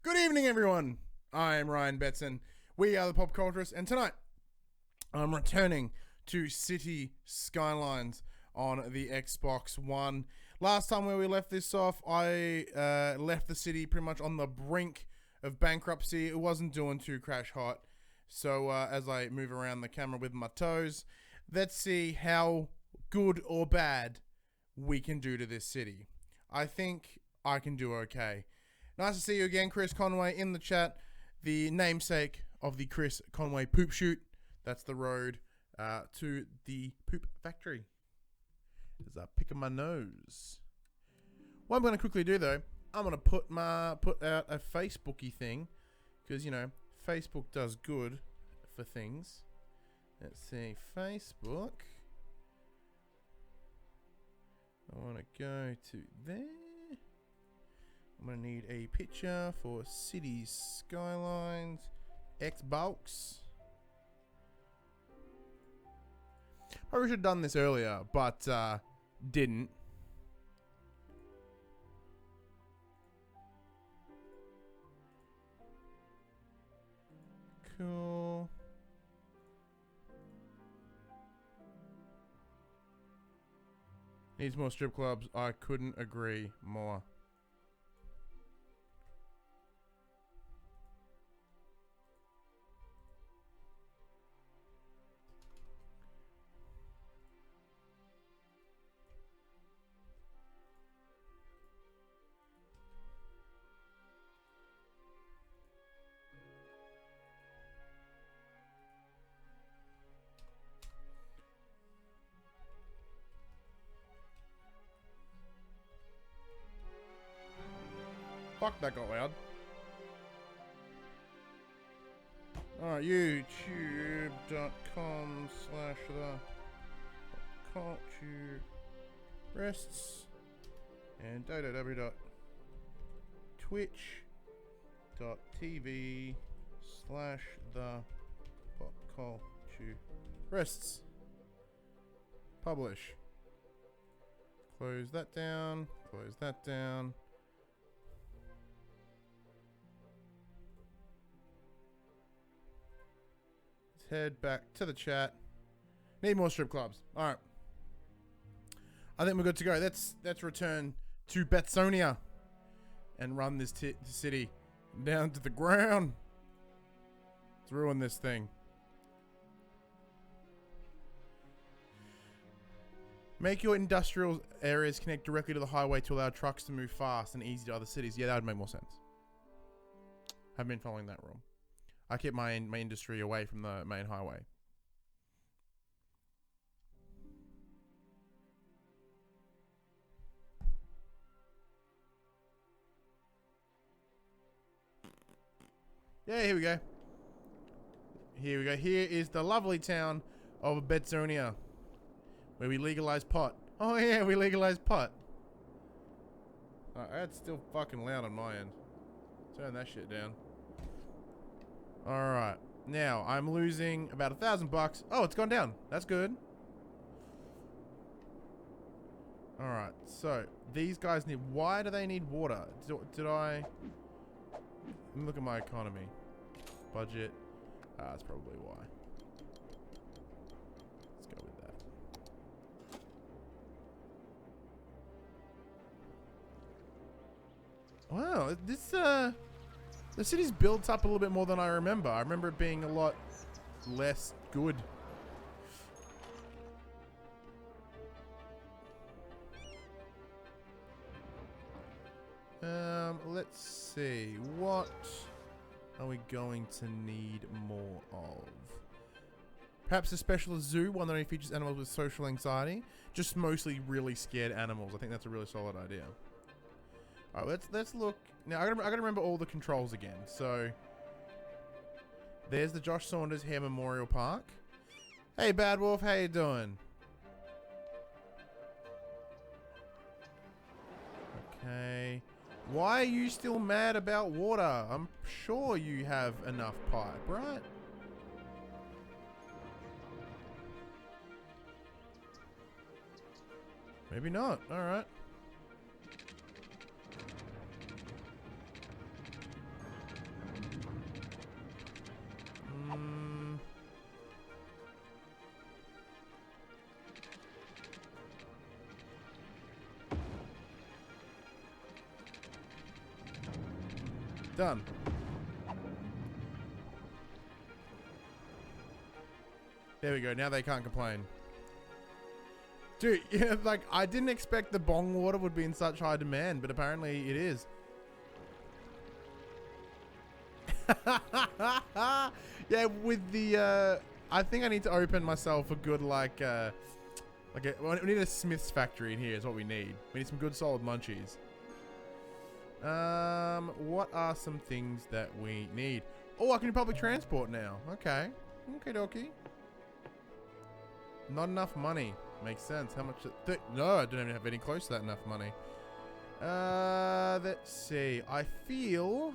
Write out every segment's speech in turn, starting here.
Good evening, everyone. I am Ryan Betson. We are the Pop Culturists, and tonight I'm returning to Cities Skylines on the Xbox One. Last time where we left this off, I left the city pretty much on the brink of bankruptcy. It wasn't doing too crash hot. So as I move around the camera with my toes, let's see how good or bad we can do to this city. I think I can do okay. Nice to see you again, Chris Conway, in the chat. The namesake of the Chris Conway poop shoot. That's the road to the poop factory. As I pick my nose. What I'm going to quickly do, though, I'm going to put out a Facebooky thing. Because, you know, Facebook does good for things. Let's see. Facebook. I want to go to there. I'm going to need a picture for Cities Skylines Xbox. Probably should have done this earlier, but didn't. Cool. Needs more strip clubs. I couldn't agree more. Fuck, that got loud. Alright, youtube.com/the-culturists and www.twitch.tv/the-popculturists. Publish. Close that down. Close that down. Head back to the chat. Need more strip clubs. All right. I think we're good to go. Let's return to Betsonia and run this city down to the ground. Let's ruin this thing. Make your industrial areas connect directly to the highway to allow trucks to move fast and easy to other cities. Yeah, that would make more sense. I've been following that rule. I keep my industry away from the main highway. Yeah, here we go. Here we go. Here is the lovely town of Betsonia, where we legalize pot. Oh yeah, we legalize pot. That's still fucking loud on my end. Turn that shit down. Alright. Now, I'm losing about $1,000. Oh, it's gone down. That's good. Alright, so these guys need... Why do they need water? Did I... Let me look at my economy. Budget. That's probably why. Let's go with that. Wow, this, the city's built up a little bit more than I remember. I remember it being a lot less good. Let's see. What are we going to need more of? Perhaps a specialist zoo, one that only features animals with social anxiety. Just mostly really scared animals. I think that's a really solid idea. Alright, let's look. Now, I gotta remember all the controls again. So, there's the Josh Saunders Hair Memorial Park. Hey, Bad Wolf, how you doing? Okay. Why are you still mad about water? I'm sure you have enough pipe, right? Maybe not. Alright. Done. There we go. Now they can't complain. Dude, yeah, like, I didn't expect the bong water would be in such high demand, but apparently it is. Yeah, with the, I think I need to open myself a good, like we need a Smith's factory in here is what we need. We need some good solid munchies. What are some things that we need? Oh, I can do public transport now. Okay. Okay, dokie. Not enough money. Makes sense. How much? No, I don't even have any close to that enough money. Let's see. I feel...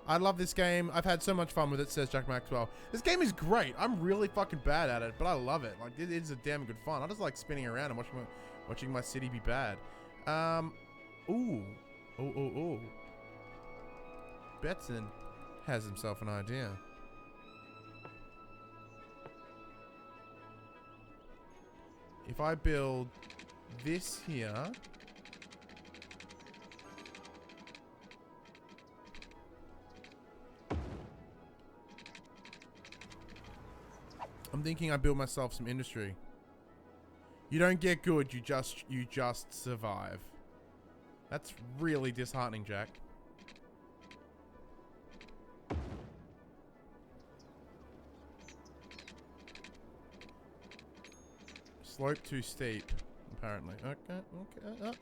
I love this game. I've had so much fun with it, says Jack Maxwell. This game is great. I'm really fucking bad at it, but I love it. Like, it is a damn good fun. I just like spinning around and watching my city be bad. Ooh. Ooh. Betson has himself an idea. If I build this here... I'm thinking I build myself some industry. You don't get good, you just survive. That's really disheartening, Jack. Slope too steep, apparently. Okay.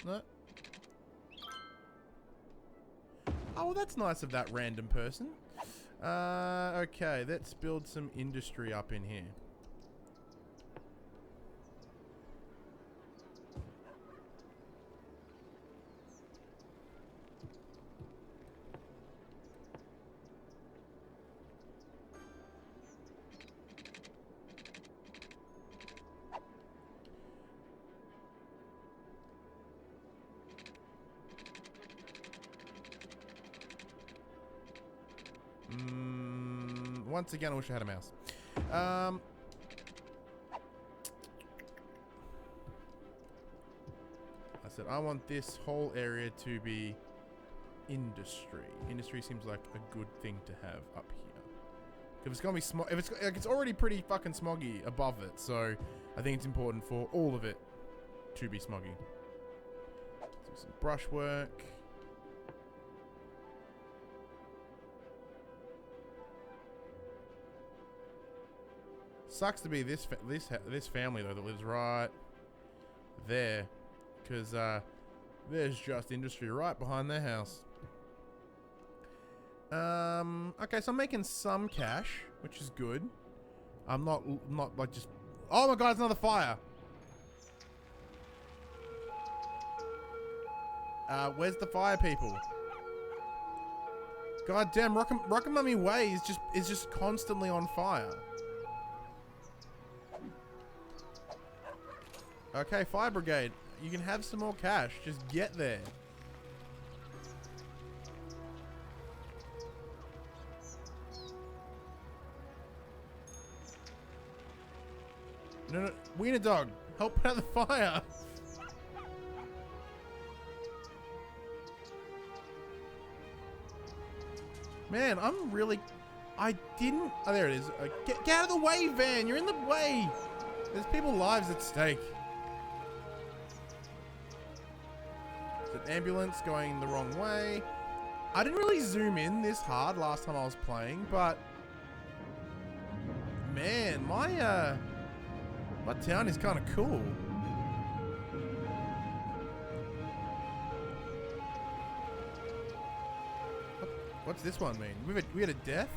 No. Oh, well, that's nice of that random person. Okay, let's build some industry up in here. Once again, I wish I had a mouse. I said I want this whole area to be industry. Industry seems like a good thing to have up here. If it's gonna be smog, if it's like, it's already pretty fucking smoggy above it, so I think it's important for all of it to be smoggy. Let's do some brushwork. Sucks to be this family though that lives right there, because there's just industry right behind their house. Okay, so I'm making some cash, which is good. I'm not like just... Oh my god, it's another fire! Where's the fire people? God damn, Rockamummy Way is just constantly on fire. Okay, fire brigade, you can have some more cash. Just get there. No, Wiener Dog, help put out the fire. Man, I'm really... I didn't... Oh, there it is. Get out of the way, van. You're in the way. There's people's lives at stake. There's an ambulance going the wrong way. I didn't really zoom in this hard last time I was playing, but... Man, my town is kind of cool. What's this one mean? We had a death?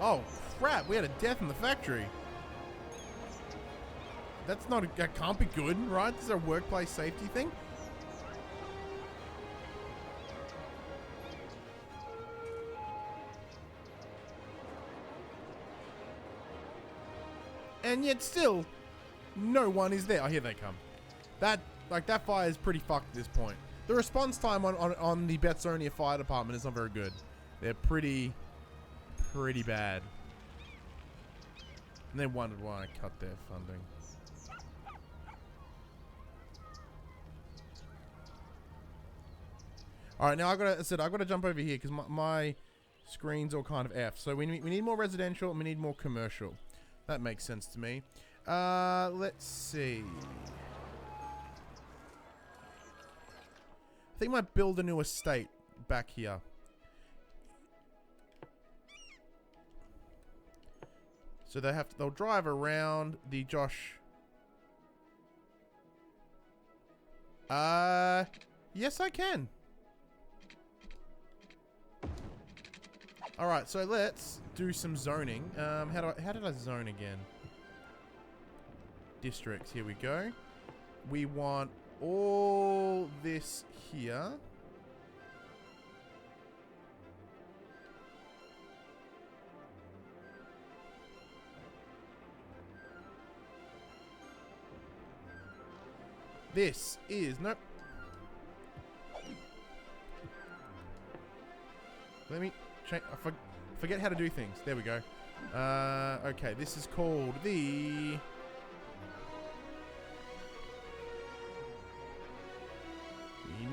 Oh, crap. We had a death in the factory. That's not... That can't be good, right? This is a workplace safety thing. And yet still, no one is there. Oh, here they come. That fire is pretty fucked at this point. The response time on the Betsonia Fire Department is not very good. They're pretty bad. And they wondered why I cut their funding. All right, now I gotta jump over here because my screen's all kind of F. So we need more residential and we need more commercial. That makes sense to me. Let's see. I think I might build a new estate back here. So they'll drive around the Josh. Yes I can. Alright, so let's do some zoning. How did I zone again? Districts, here we go. We want all this here. This is, nope. Let me change, I forget how to do things. There we go. Okay, this is called the...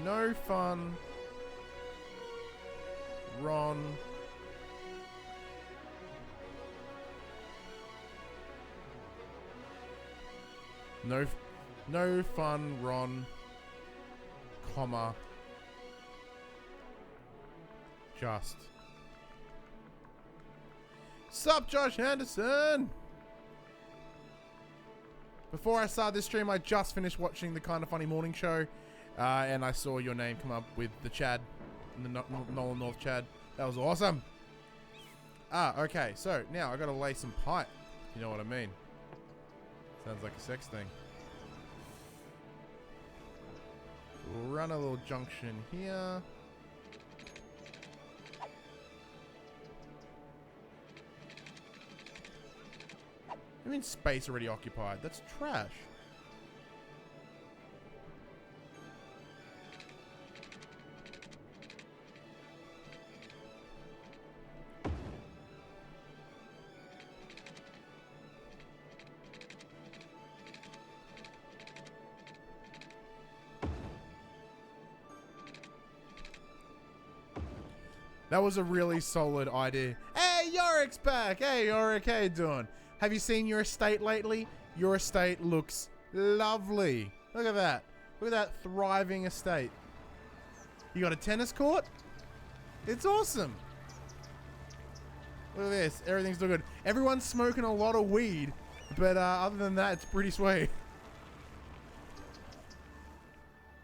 No Fun Ron No Fun Ron, comma, just. Sup, Josh Anderson? Before I started this stream, I just finished watching the Kinda Funny morning show, and I saw your name come up with the Chad, the Nolan North Chad. That was awesome. Okay, so now I gotta lay some pipe. You know what I mean? Sounds like a sex thing. We'll run a little junction here. I mean, space already occupied. That's trash. That was a really solid idea. Hey, Yorick's back. Hey, Yorick, how you doing? Have you seen your estate lately? Your estate looks lovely. Look at that. Look at that thriving estate. You got a tennis court? It's awesome. Look at this. Everything's looking good. Everyone's smoking a lot of weed, but other than that, it's pretty sweet.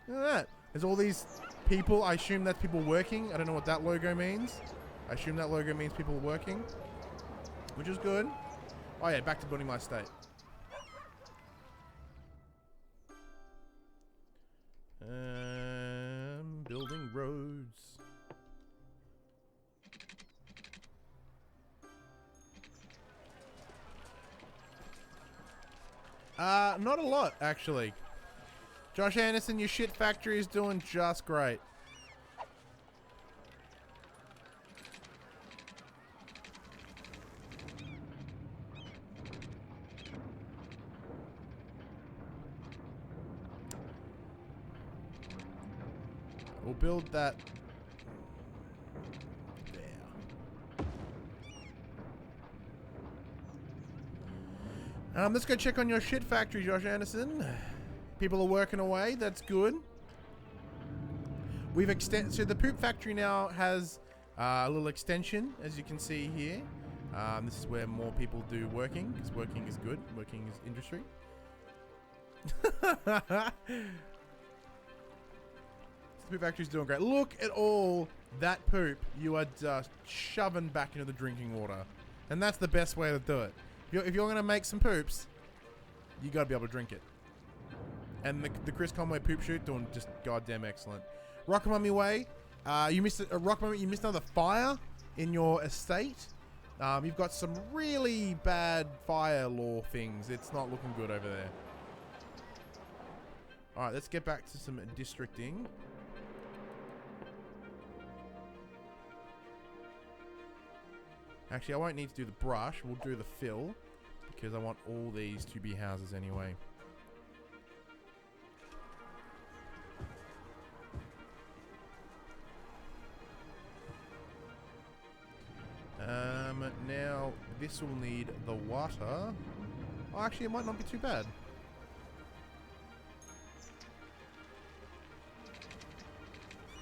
Look at that. There's all these people. I assume that's people working. I don't know what that logo means. I assume that logo means people working, which is good. Oh yeah, back to building my estate. Building roads. Not a lot, actually. Josh Anderson, your shit factory is doing just great. We'll build that there. Let's go check on your shit factory, Josh Anderson. People are working away. That's good. We've extended. So the poop factory now has a little extension, as you can see here. This is where more people do working, because working is good. Working is industry. The poop factory's doing great. Look at all that poop you are just shoving back into the drinking water. And that's the best way to do it. If you're going to make some poops, you got to be able to drink it. And the Chris Conway poop shoot doing just goddamn excellent. Rockamummy Way, you missed you missed another fire in your estate. You've got some really bad fire law things. It's not looking good over there. All right, let's get back to some districting. Actually, I won't need to do the brush. We'll do the fill because I want all these to be houses anyway. this will need the water. Oh, actually, it might not be too bad.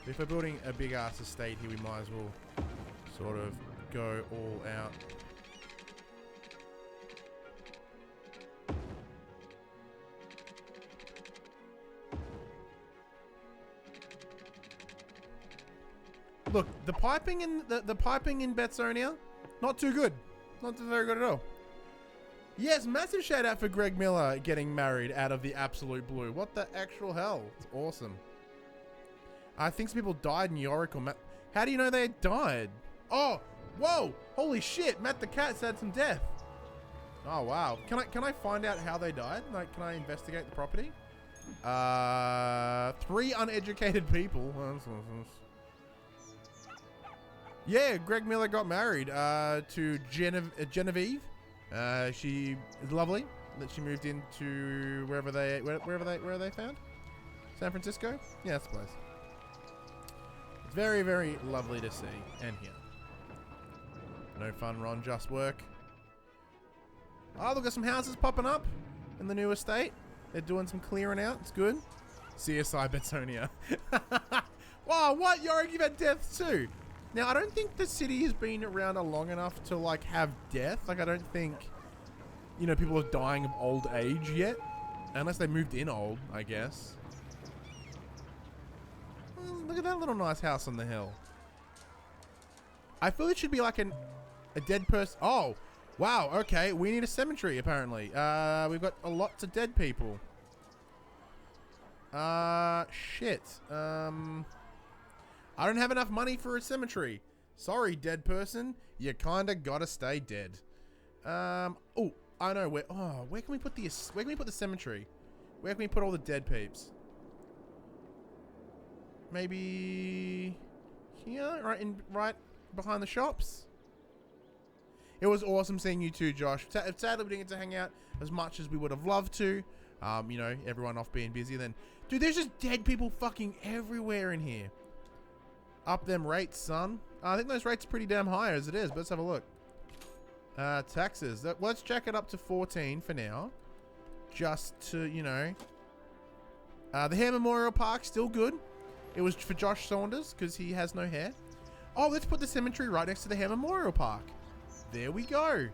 If we're building a big ass estate here, we might as well sort of go all out. Look, the piping in the piping in Betsonia, not too good. Not very good at all. Yes, massive shout out for Greg Miller getting married out of the absolute blue. What the actual hell? It's awesome. I think some people died in Yorick or Matt. How do you know they had died? Oh, whoa! Holy shit! Matt the Cat's had some death. Oh wow! Can I find out how they died? Like, can I investigate the property? 3 uneducated people. Yeah, Greg Miller got married to Genevieve. She is lovely. That she moved into where are they found? San Francisco? Yeah, that's the place. It's very, very lovely to see and hear. No fun, Ron. Just work. Oh, look at some houses popping up in the new estate. They're doing some clearing out. It's good. CSI Betsonia. Wow, what? Yorick, you've had deaths too. Now, I don't think the city has been around long enough to, like, have death. Like, I don't think, you know, people are dying of old age yet. Unless they moved in old, I guess. Well, look at that little nice house on the hill. I feel it should be like a dead person. Oh, wow, okay. We need a cemetery, apparently. We've got lots of dead people. Shit. I don't have enough money for a cemetery. Sorry, dead person. You kinda gotta stay dead. Oh, I know where. Oh, where can we put the cemetery? Where can we put all the dead peeps? Maybe here, right behind the shops. It was awesome seeing you too, Josh. Sadly, we didn't get to hang out as much as we would have loved to. You know, everyone off being busy. Then, dude, there's just dead people fucking everywhere in here. Up them rates, son. I think those rates are pretty damn high as it is, but let's have a look. Taxes. Let's check it up to 14 for now. Just to, you know. The Hair Memorial Park, still good. It was for Josh Saunders, because he has no hair. Oh, let's put the cemetery right next to the Hair Memorial Park. There we go.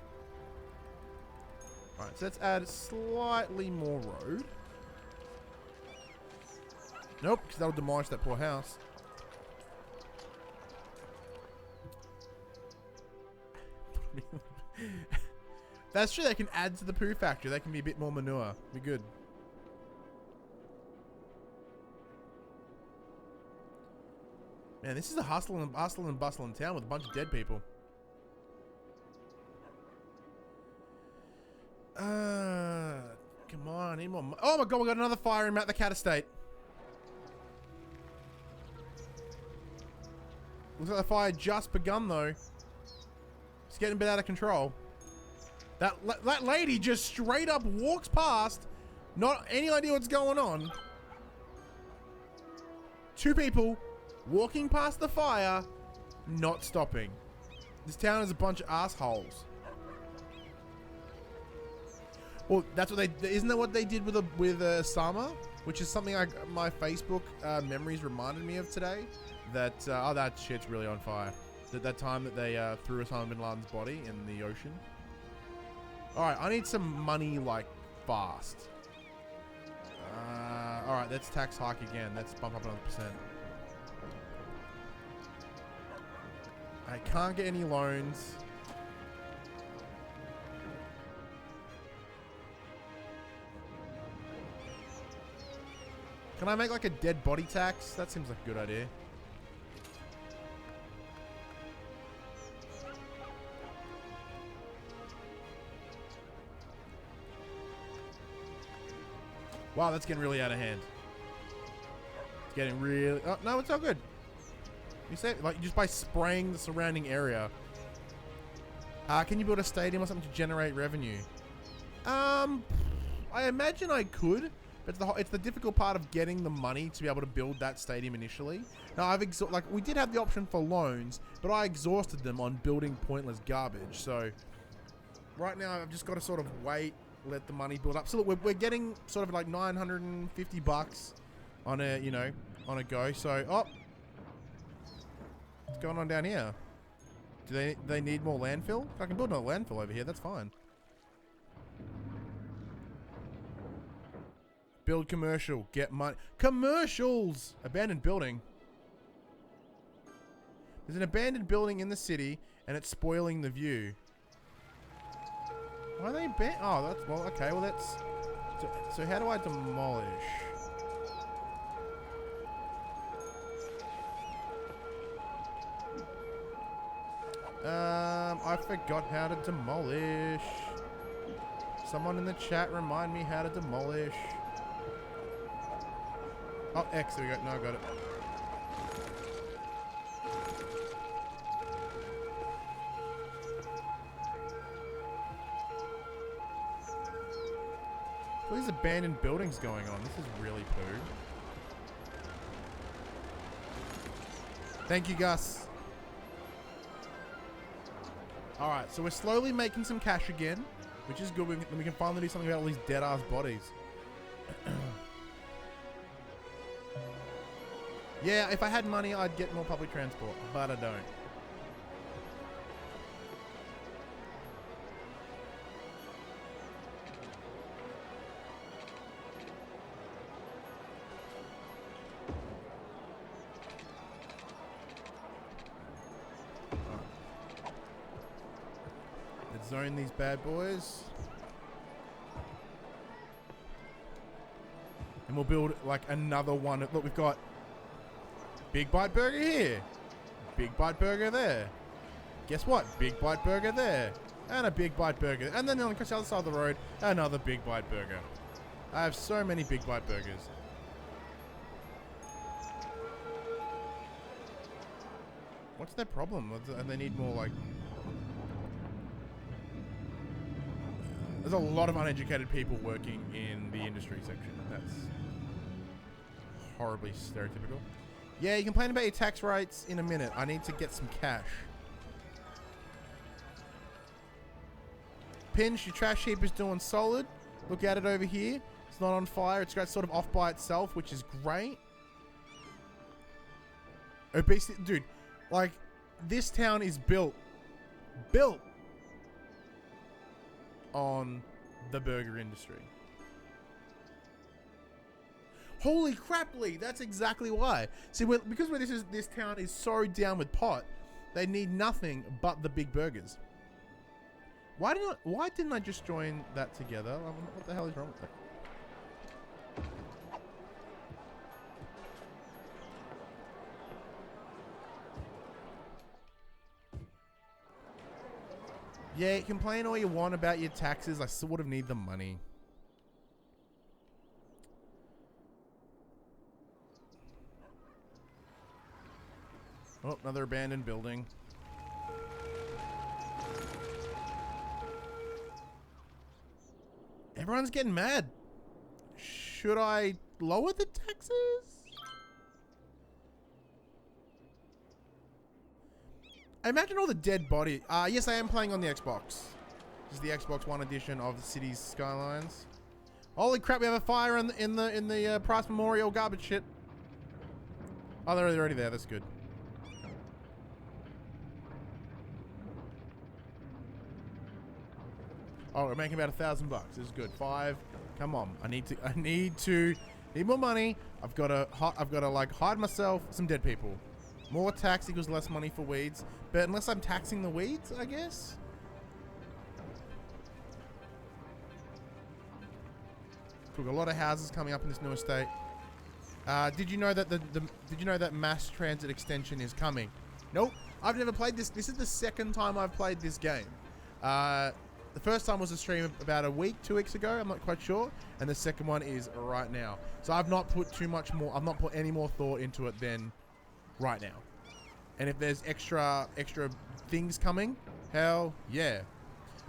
Alright, so let's add slightly more road. Nope, because that'll demolish that poor house. That's true, they can add to the poo factory. They can be a bit more manure. Be good. Man, this is a hustle and bustle in town with a bunch of dead people. Come on, need more. Oh my god, we got another fire in Matt the Cat estate. Looks like the fire just begun though. It's getting a bit out of control. That lady just straight up walks past, not any idea what's going on. 2 people walking past the fire, not stopping. This town is a bunch of assholes. Well, that's what isn't that what they did with Sama? Which is something my Facebook memories reminded me of today. That oh, that shit's really on fire. That time that they threw Osama bin Laden's body in the ocean. Alright, I need some money, like, fast. Alright, let's tax hike again. Let's bump up another %. I can't get any loans. Can I make, like, a dead body tax? That seems like a good idea. Wow, that's getting really out of hand. It's getting really... Oh, no, it's all good. You say, like, just by spraying the surrounding area. Can you build a stadium or something to generate revenue? I imagine I could. But it's the difficult part of getting the money to be able to build that stadium initially. Now, we did have the option for loans, but I exhausted them on building pointless garbage. So, right now I've just got to sort of wait, let the money build up. So look, we're getting sort of like $950 on a, you know, on a go. So, oh, what's going on down here? Do they need more landfill? I can build another landfill over here. That's fine. Build commercial. Get money. Commercials! Abandoned building. There's an abandoned building in the city, and it's spoiling the view. Why are they oh, that's... Well, okay. Well, that's... So how do I demolish? I forgot how to demolish. Someone in the chat remind me how to demolish. Oh, X, there we go. No, I got it. All these abandoned buildings going on. This is really poo. Thank you, Gus. Alright, so we're slowly making some cash again, which is good. We can finally do something about all these dead-ass bodies. Yeah, if I had money, I'd get more public transport, but I don't. Let's zone these bad boys. And we'll build like another one. Look, we've got Big Bite Burger here. Big Bite Burger there. Guess what? Big Bite Burger there. And a Big Bite Burger. And then on the other side of the road, another Big Bite Burger. I have so many Big Bite Burgers. What's their problem? And they need more like... There's a lot of uneducated people working in the industry section. That's horribly stereotypical. Yeah, you complain about your tax rates in a minute. I need to get some cash. Pinch, your trash heap is doing solid. Look at it over here. It's not on fire. It's got sort of off by itself, which is great. Obesity, dude, like, this town is built on the burger industry. Holy crap, Lee! That's exactly why. See, because this town is so down with pot, they need nothing but the big burgers. Why didn't I just join that together? What the hell is wrong with that? Yeah, complain all you want about your taxes. I sort of need the money. Oh, another abandoned building. Everyone's getting mad. Should I lower the taxes? I imagine all the dead body. Yes, I am playing on the Xbox. This is the Xbox One edition of the Cities Skylines. Holy crap! We have a fire in the Price Memorial garbage shit. Oh, they're already there. That's good. Oh, we're making about $1,000 bucks. This is good. 5. Come on. I need more money. I've got to like hide myself some dead people. More tax equals less money for weeds. But unless I'm taxing the weeds, I guess. We've got a lot of houses coming up in this new estate. Did you know that did you know that mass transit extension is coming? Nope. I've never played this. This is the second time I've played this game. The first time was a stream about a week, 2 weeks ago. I'm not quite sure. And the second one is right now. So I've not put I've not put any more thought into it than right now. And if there's extra things coming, hell yeah.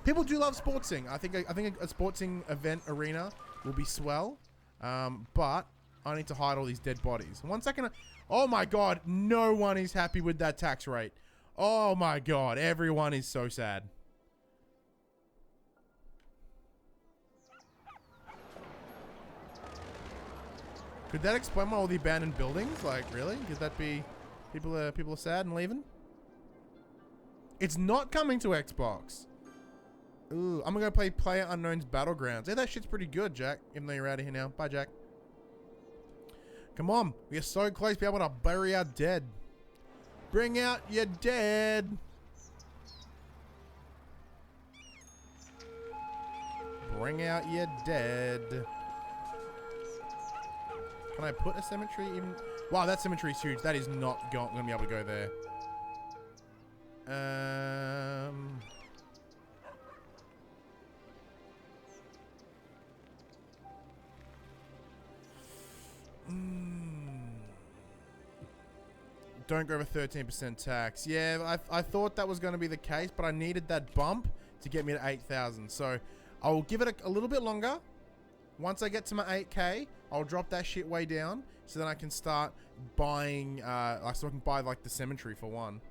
People do love sportsing. I think a sportsing event arena will be swell. But I need to hide all these dead bodies. 1 second. Oh my god, no one is happy with that tax rate. Oh my god, everyone is so sad. Could that explain why all the abandoned buildings? Like, really? Could that be people are sad and leaving? It's not coming to Xbox. Ooh, I'm gonna go play PlayerUnknown's Battlegrounds. Hey, that shit's pretty good, Jack. Even though you're out of here now. Bye, Jack. Come on, we are so close to be able to bury our dead. Bring out your dead. Bring out your dead. Can I put a cemetery even? Wow, that cemetery is huge. That is not going to be able to go there. Don't go over 13% tax. Yeah, I thought that was going to be the case, but I needed that bump to get me to 8,000. So I'll give it a little bit longer. Once I get to my 8K, I'll drop that shit way down, so then I can start buying, so I can buy like the cemetery for one.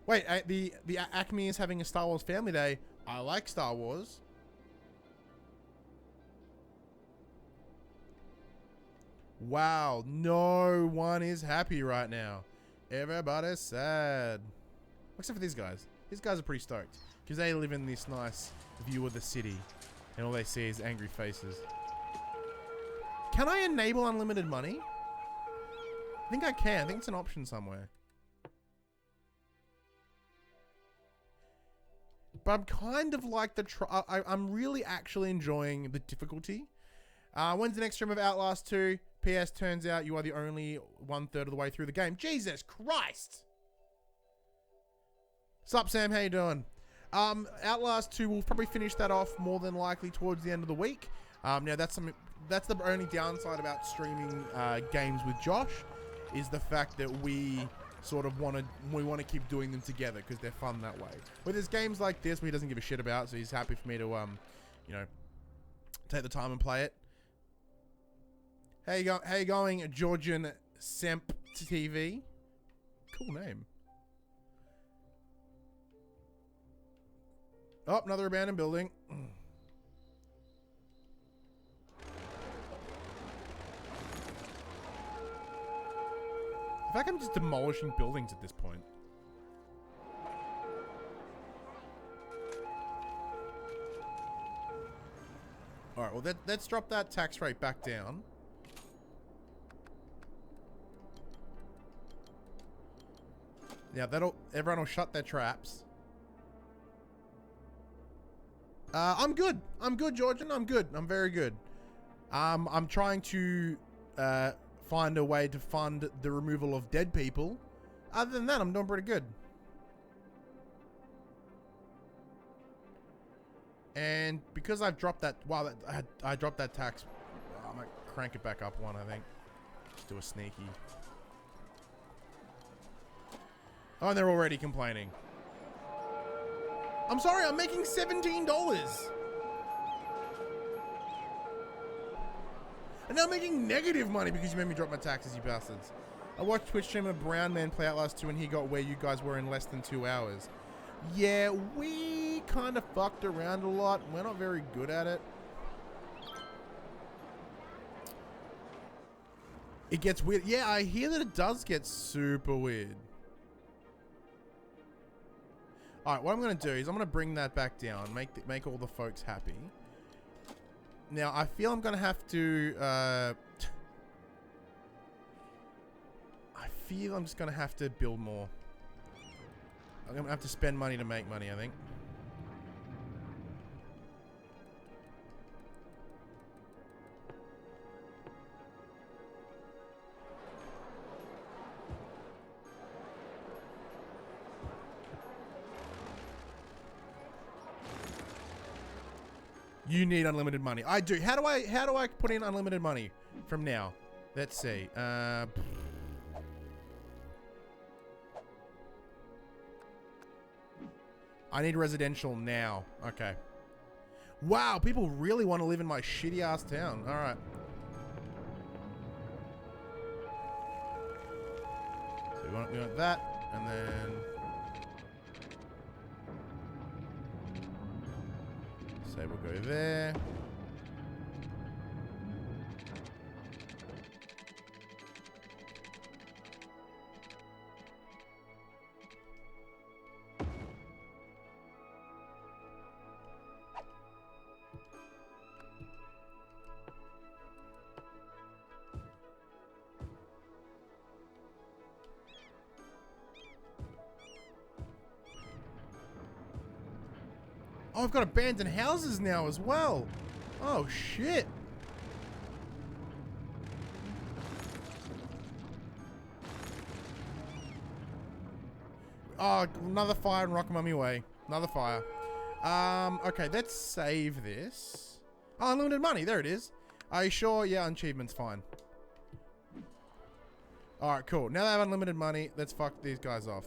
Wait, the Acme is having a Star Wars Family Day. I like Star Wars. Wow, no one is happy right now. Everybody's sad. Except for these guys. These guys are pretty stoked because they live in this nice view of the city and all they see is angry faces. Can I enable unlimited money? I think I can. I think it's an option somewhere. But I'm kind of like I'm really actually enjoying the difficulty. When's the next stream of Outlast 2? PS, turns out you are the only 1/3 of the way through the game. Jesus Christ! Sup, Sam? How you doing? Outlast 2, we'll probably finish that off more than likely towards the end of the week. Now that's the only downside about streaming games with Josh, is the fact that we sort of want to keep doing them together because they're fun that way. But there's games like this where he doesn't give a shit about, so he's happy for me to you know, take the time and play it. How you going, Georgian Semp TV? Cool name. Oh, another abandoned building. I feel like I'm just demolishing buildings at this point. Alright, well let's drop that tax rate back down. Yeah, everyone will shut their traps. I'm good. I'm good, Georgian. I'm good. I'm very good. I'm trying to find a way to fund the removal of dead people. Other than that, I'm doing pretty good. And because I've dropped that, wow, I dropped that tax. I might crank it back up one, I think. Just do a sneaky. Oh, and they're already complaining. I'm sorry, I'm making $17. And now I'm making negative money because you made me drop my taxes, you bastards. I watched Twitch streamer Brown Man play Outlast 2 and he got where you guys were in less than 2 hours. Yeah, we kind of fucked around a lot. We're not very good at it. It gets weird. Yeah, I hear that it does get super weird. Alright, what I'm going to do is I'm going to bring that back down. Make all the folks happy. Now, I feel I'm going to have to... I feel I'm just going to have to build more. I'm going to have to spend money to make money, I think. You need unlimited money. I do. How do I put in unlimited money from now? Let's see. I need residential now. Okay. Wow, people really want to live in my shitty ass town. All right. So we want that, and then say we'll go there. Oh, I've got abandoned houses now as well. Oh, shit. Oh, another fire and rock mummy way. Another fire. Okay, let's save this. Oh, unlimited money. There it is. Are you sure? Yeah, achievement's fine. Alright, cool. Now they have unlimited money. Let's fuck these guys off.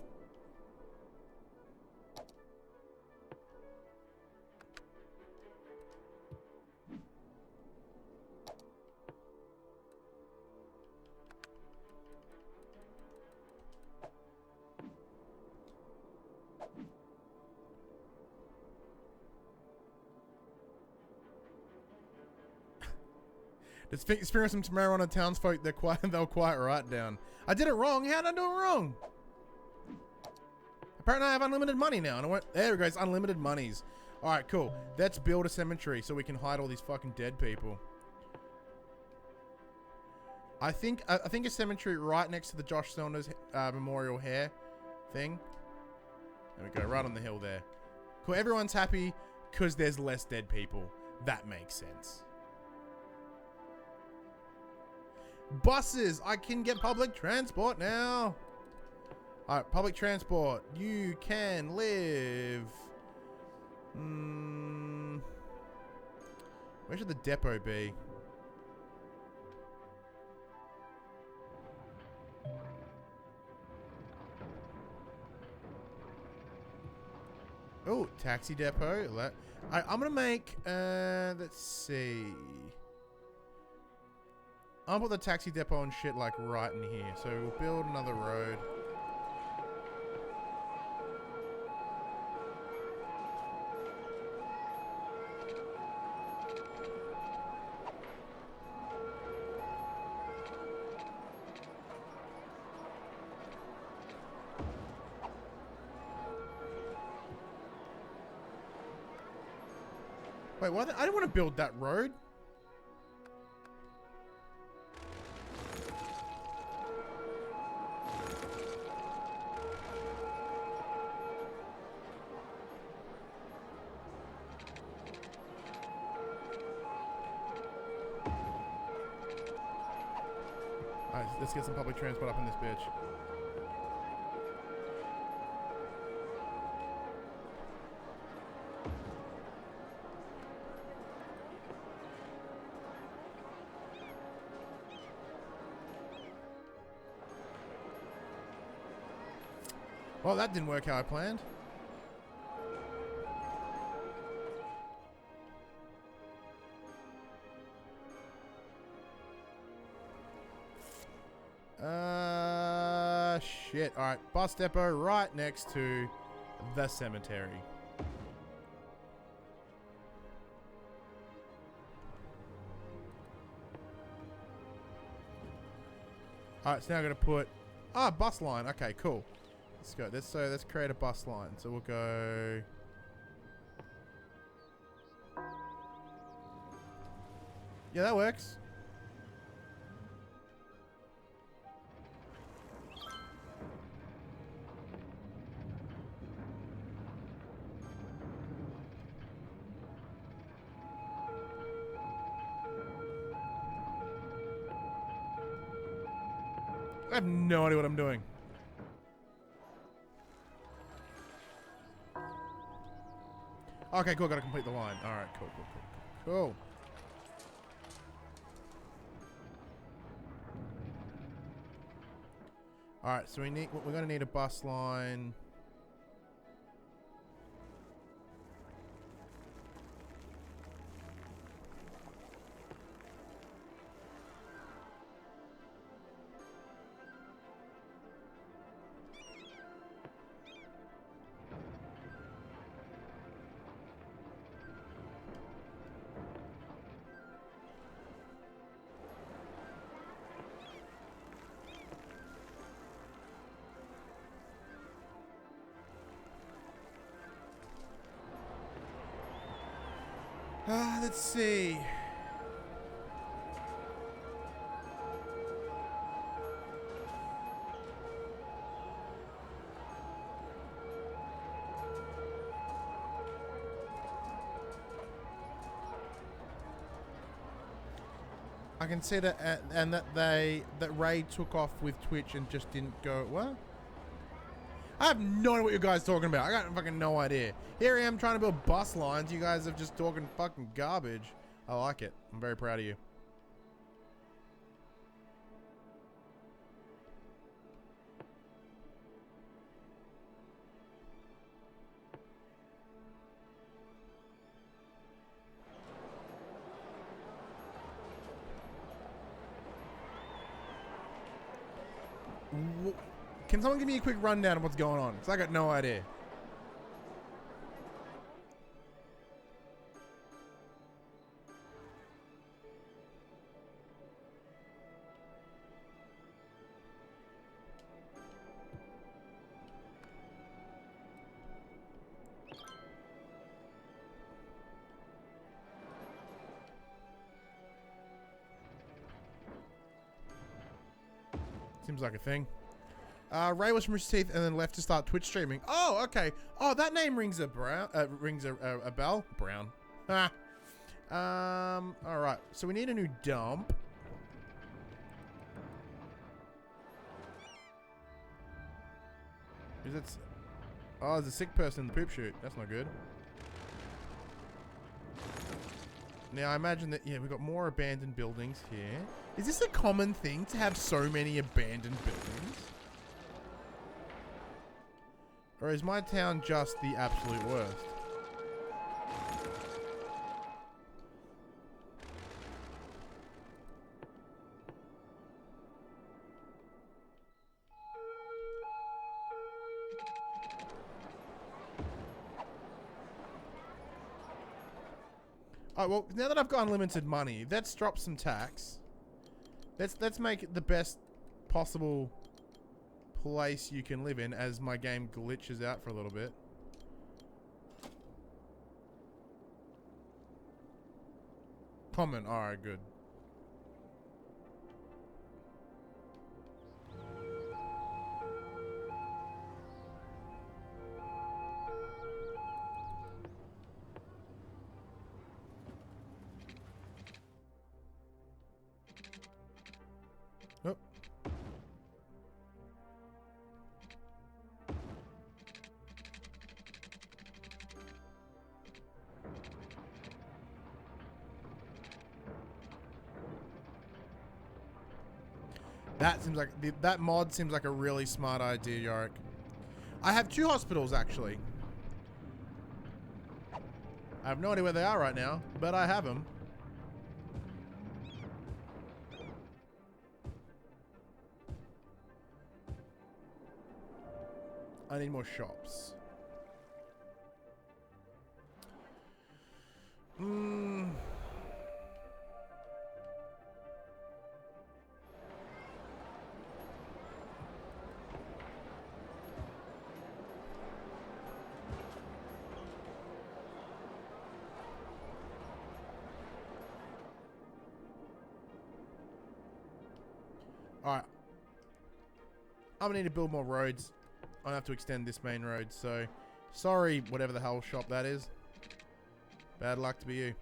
Experience some marijuana townsfolk. They'll quiet right down. I did it wrong. How did I do it wrong? Apparently I have unlimited money now. And I went, there it goes. Unlimited monies. All right, cool. Let's build a cemetery so we can hide all these fucking dead people. I think a cemetery right next to the Josh Saunders memorial hair thing. There we go. Right on the hill there. Cool. Everyone's happy because there's less dead people. That makes sense. Buses! I can get public transport now! Alright, public transport. You can live... Where should the depot be? Oh, taxi depot. I'm gonna make... let's see... I'll put the taxi depot and shit like right in here. So we'll build another road. Wait, what? I don't want to build that road. Let's get some public transport up in this bitch. Well, that didn't work how I planned. Shit. Alright, bus depot right next to the cemetery. Alright, so now I'm going to put... bus line. Okay, cool. Let's go. Let's create a bus line. So we'll go... Yeah, that works. I have no idea what I'm doing. Okay, cool. Gotta complete the line. Alright, cool. Cool. Alright, so we're gonna need a bus line. Let's see. I can see that, and that Ray took off with Twitch and just didn't go. What? I have no idea what you guys are talking about. I got fucking no idea. Here I am trying to build bus lines. You guys are just talking fucking garbage. I like it. I'm very proud of you. Can someone give me a quick rundown of what's going on? Because I got no idea. Seems like a thing. Ray was from Rooster Teeth and then left to start Twitch streaming. Oh, okay. Oh, that name rings a bell. Brown. Ah. All right. So we need a new dump. Is it? Oh, there's a sick person in the poop chute. That's not good. Now I imagine that we've got more abandoned buildings here. Is this a common thing to have so many abandoned buildings? Or is my town just the absolute worst? Oh, well, now that I've got unlimited money, let's drop some tax. Let's make it the best possible place you can live in as my game glitches out for a little bit. Common. Alright, good. Oh. That seems like that mod seems like a really smart idea, Yorick. I have 2 hospitals actually. I have no idea where they are right now, but I have them. I need more shops. Alright. I'm gonna need to build more roads. I have to extend this main road, so sorry, whatever the hell shop that is. Bad luck to be you.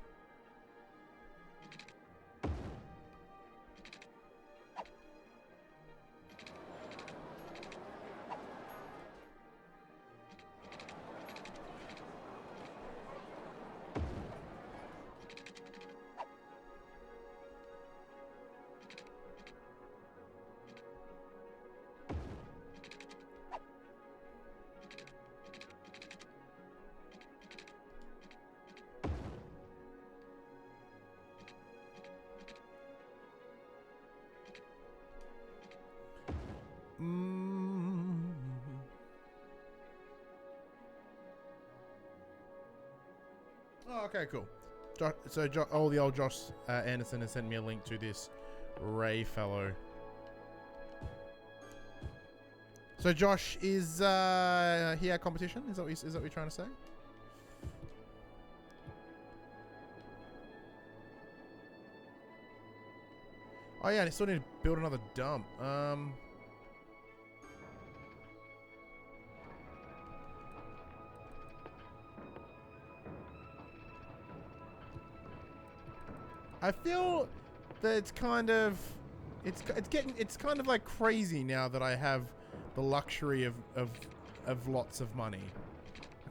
Oh, okay, cool. The old Josh Anderson has sent me a link to this Ray fellow. So Josh is he at competition? Is that what you're trying to say? Oh yeah, and I still need to build another dump. I feel it's kind of, it's kind of like crazy now that I have the luxury of lots of money.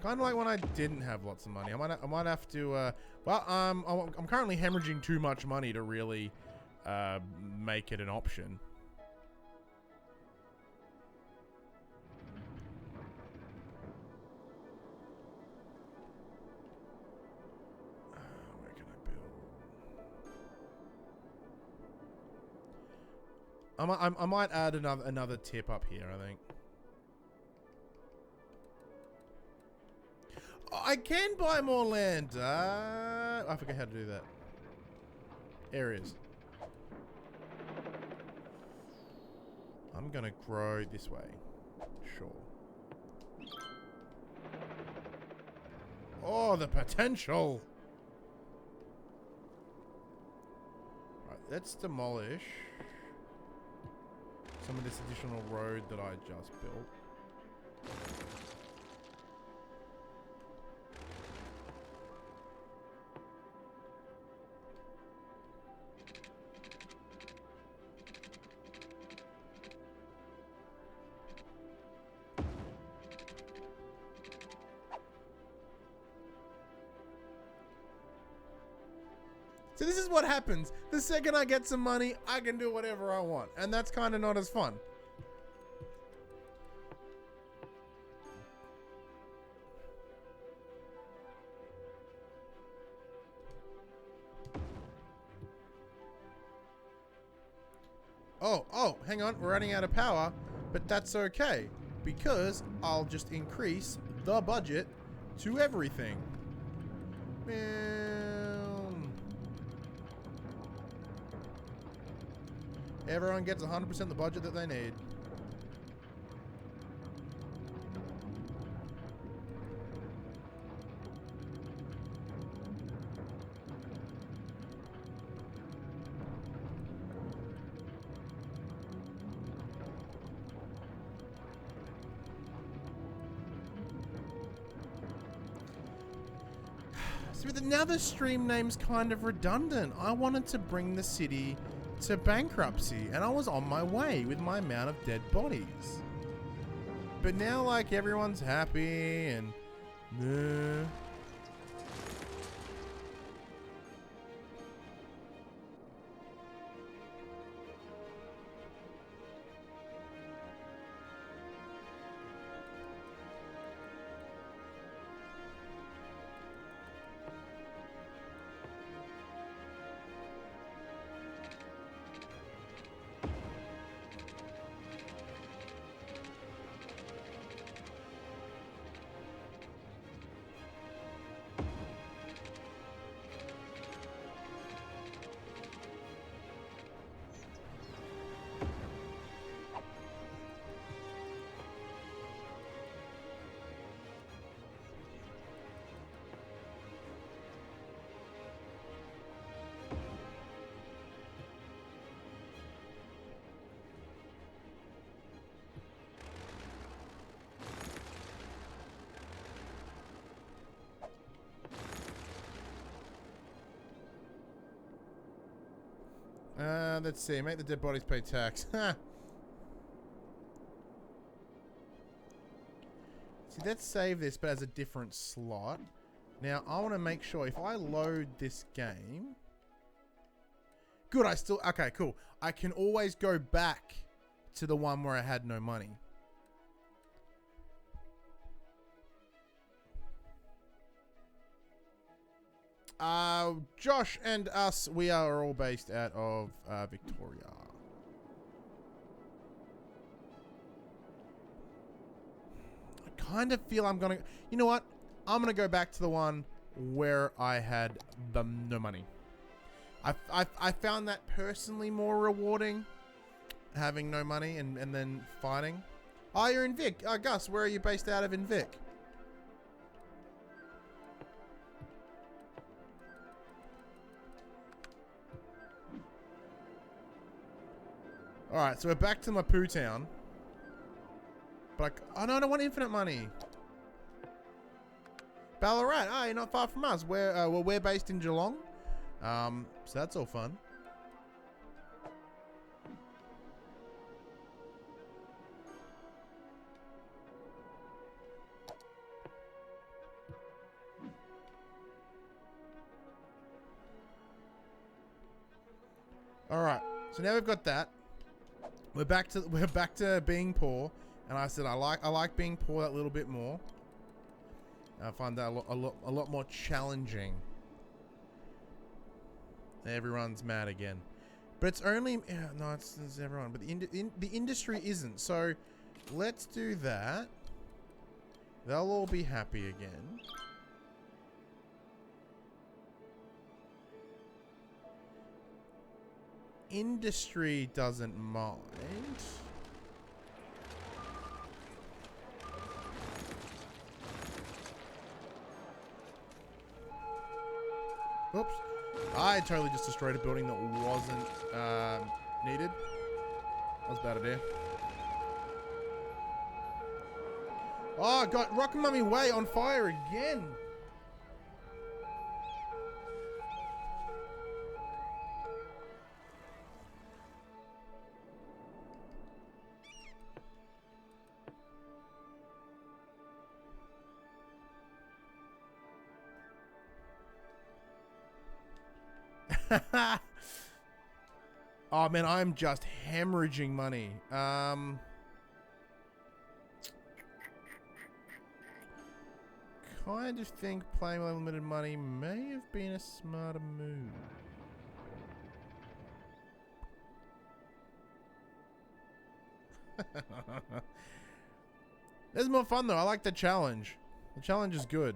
Kind of like when I didn't have lots of money. I might have to. Well, I'm currently hemorrhaging too much money to really make it an option. Where can I build? I might add another tip up here, I think. I can buy more land. I forget how to do that. Areas. I'm gonna grow this way. Sure. Oh, the potential. Right, let's demolish some of this additional road that I just built. So this is what happens. The second I get some money, I can do whatever I want. And that's kind of not as fun. Oh, hang on. We're running out of power. But that's okay. Because I'll just increase the budget to everything. Everyone gets 100% the budget that they need. See, but now the stream name's kind of redundant. I wanted to bring the city to bankruptcy, and I was on my way with my amount of dead bodies. But now, like, everyone's happy and... let's see. Make the dead bodies pay tax. See, let's save this, but as a different slot. Now, I want to make sure if I load this game... Good, I still... Okay, cool. I can always go back to the one where I had no money. Josh and us, we are all based out of Victoria. I kind of feel I'm gonna... You know what? I'm gonna go back to the one where I had no money. I found that personally more rewarding, having no money and then fighting. Oh, you're in Vic. Gus, where are you based out of in Vic? Alright, so we're back to my poo town. But oh no, I don't want infinite money. Ballarat, oh, you're not far from us. We're based in Geelong. So that's all fun. All right. So now we've got that. We're back to being poor, and I said I like being poor that little bit more. I find that a lot more challenging. Everyone's mad again, but it's only no, it's everyone. But the industry isn't. So let's do that. They'll all be happy again. Industry doesn't mind. Oops. I totally just destroyed a building that wasn't needed. That was a bad idea. Oh, got Rock Mummy Way on fire again. Oh man, I'm just hemorrhaging money. Kind of think playing with unlimited money may have been a smarter move. This is more fun though. I like the challenge. The challenge is good.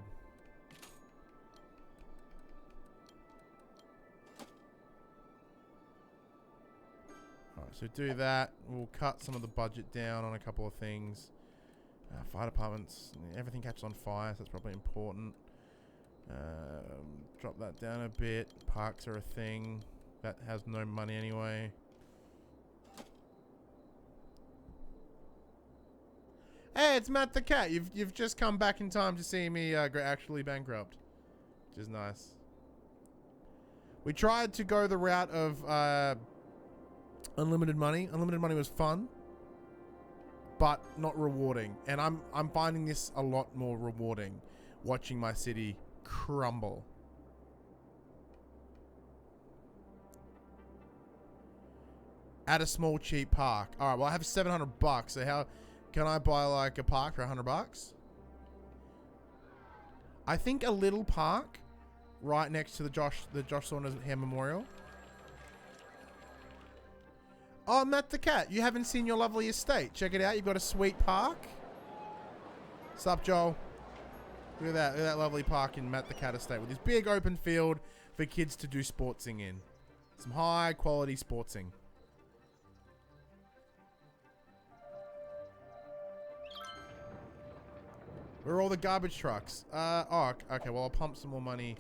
So do that. We'll cut some of the budget down on a couple of things. Fire departments, everything catches on fire, so that's probably important. Drop that down a bit. Parks are a thing. That has no money anyway. Hey, it's Matt the Cat. You've just come back in time to see me actually bankrupt, which is nice. We tried to go the route of unlimited money. Unlimited money was fun, but not rewarding. And I'm finding this a lot more rewarding, watching my city crumble. At a small cheap park. All right, well I have $700, so how can I buy like a park for $100? I think a little park right next to the Josh Saunders Hair Memorial. Oh, Matt the Cat, you haven't seen your lovely estate. Check it out. You've got a sweet park. Sup, Joel? Look at that. Look at that lovely park in Matt the Cat estate with this big open field for kids to do sportsing in. Some high quality sportsing. Where are all the garbage trucks? Oh, okay. Well, I'll pump some more money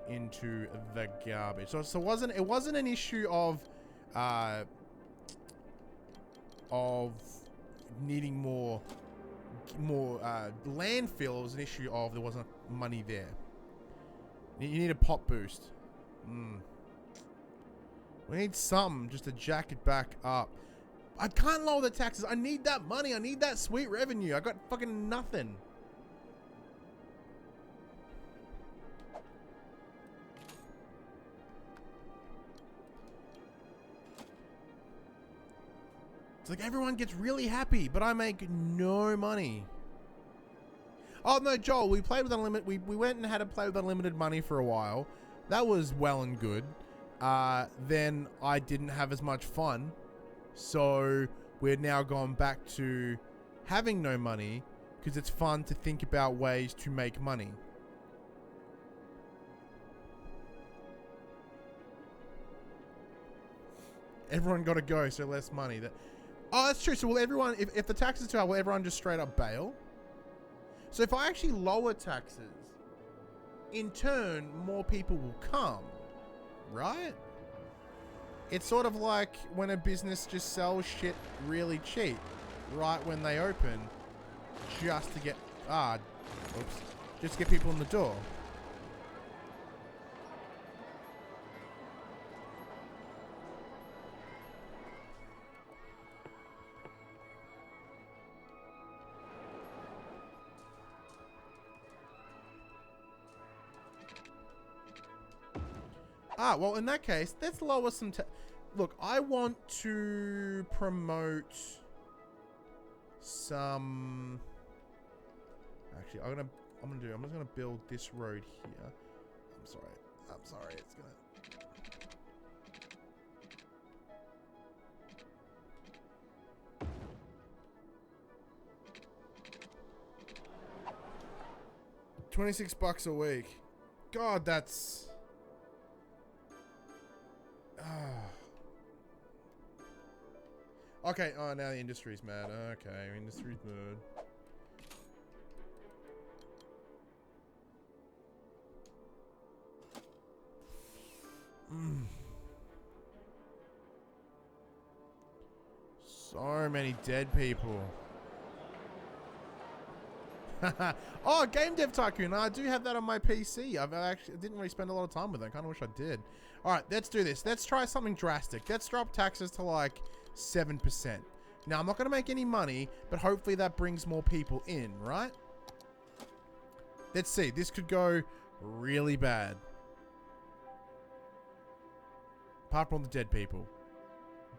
into the garbage. So it wasn't an issue of needing more landfill. It was an issue of there wasn't money there. You need a pop boost. We need something just to jack it back up. I can't lower the taxes. I need that money. I need that sweet revenue. I got fucking nothing. It's like everyone gets really happy, but I make no money. Oh no, Joel, we played with unlimited. We went and had to play with unlimited money for a while. That was well and good. Then I didn't have as much fun, so we're now gone back to having no money because it's fun to think about ways to make money. Everyone got to go, so less money. Oh, that's true. So will everyone, if the taxes are too high, will everyone just straight up bail? So if I actually lower taxes, in turn, more people will come, right? It's sort of like when a business just sells shit really cheap right when they open, just to get, just to get people in the door. Well, in that case, let's lower some look, I want to promote some. Actually, I'm just gonna build this road here. I'm sorry. It's gonna. $26 a week. God, that's. Okay. Oh, now the industry's mad. Okay, industry's mad. So many dead people. Oh, Game Dev Tycoon. I do have that on my PC. I didn't really spend a lot of time with it. I kind of wish I did. All right, let's do this. Let's try something drastic. Let's drop taxes to like 7%. Now, I'm not going to make any money, but hopefully that brings more people in, right? Let's see. This could go really bad. Apart from the dead people.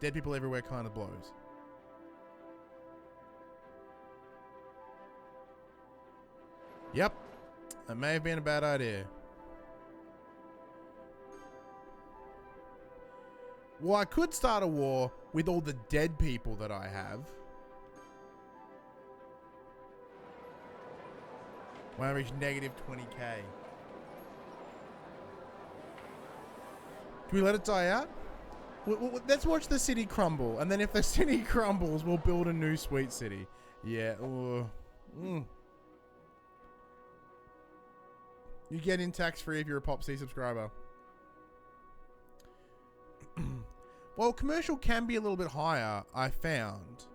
Dead people everywhere kind of blows. Yep. That may have been a bad idea. Well, I could start a war with all the dead people that I have. When I reach negative 20k. Can we let it die out? Let's watch the city crumble. And then if the city crumbles, we'll build a new sweet city. Yeah. You get in tax-free if you're a PopC subscriber. Well, commercial can be a little bit higher, I found.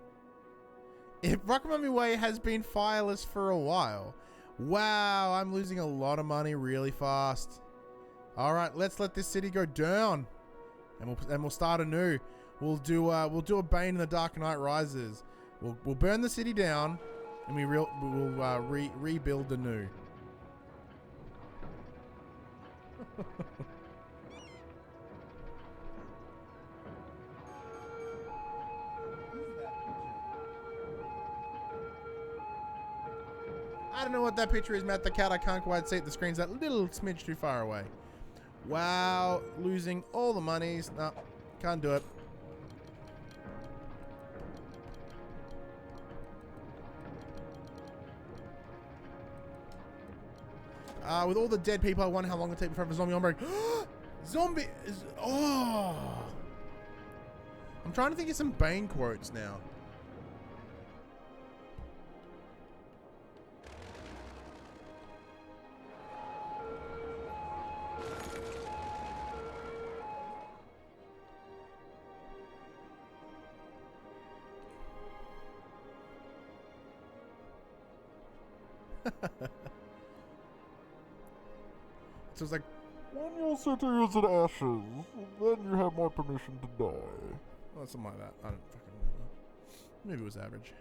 Rockabummy Way has been fireless for a while. Wow, I'm losing a lot of money really fast. All right, let's let this city go down, and we'll start anew. We'll do a Bane in the Dark Knight Rises. We'll burn the city down, and we'll rebuild anew. I don't know what that picture is, Matt the Cat. I can't quite see it. The screen's that little smidge too far away. Wow, losing all the monies. No, can't do it. With all the dead people, I wonder how long it'll take before a zombie outbreak. Zombie is. Oh. I'm trying to think of some Bane quotes now. So it's like, when your city is in ashes, then you have my permission to die. Oh, something like that. I don't fucking remember. Maybe it was average.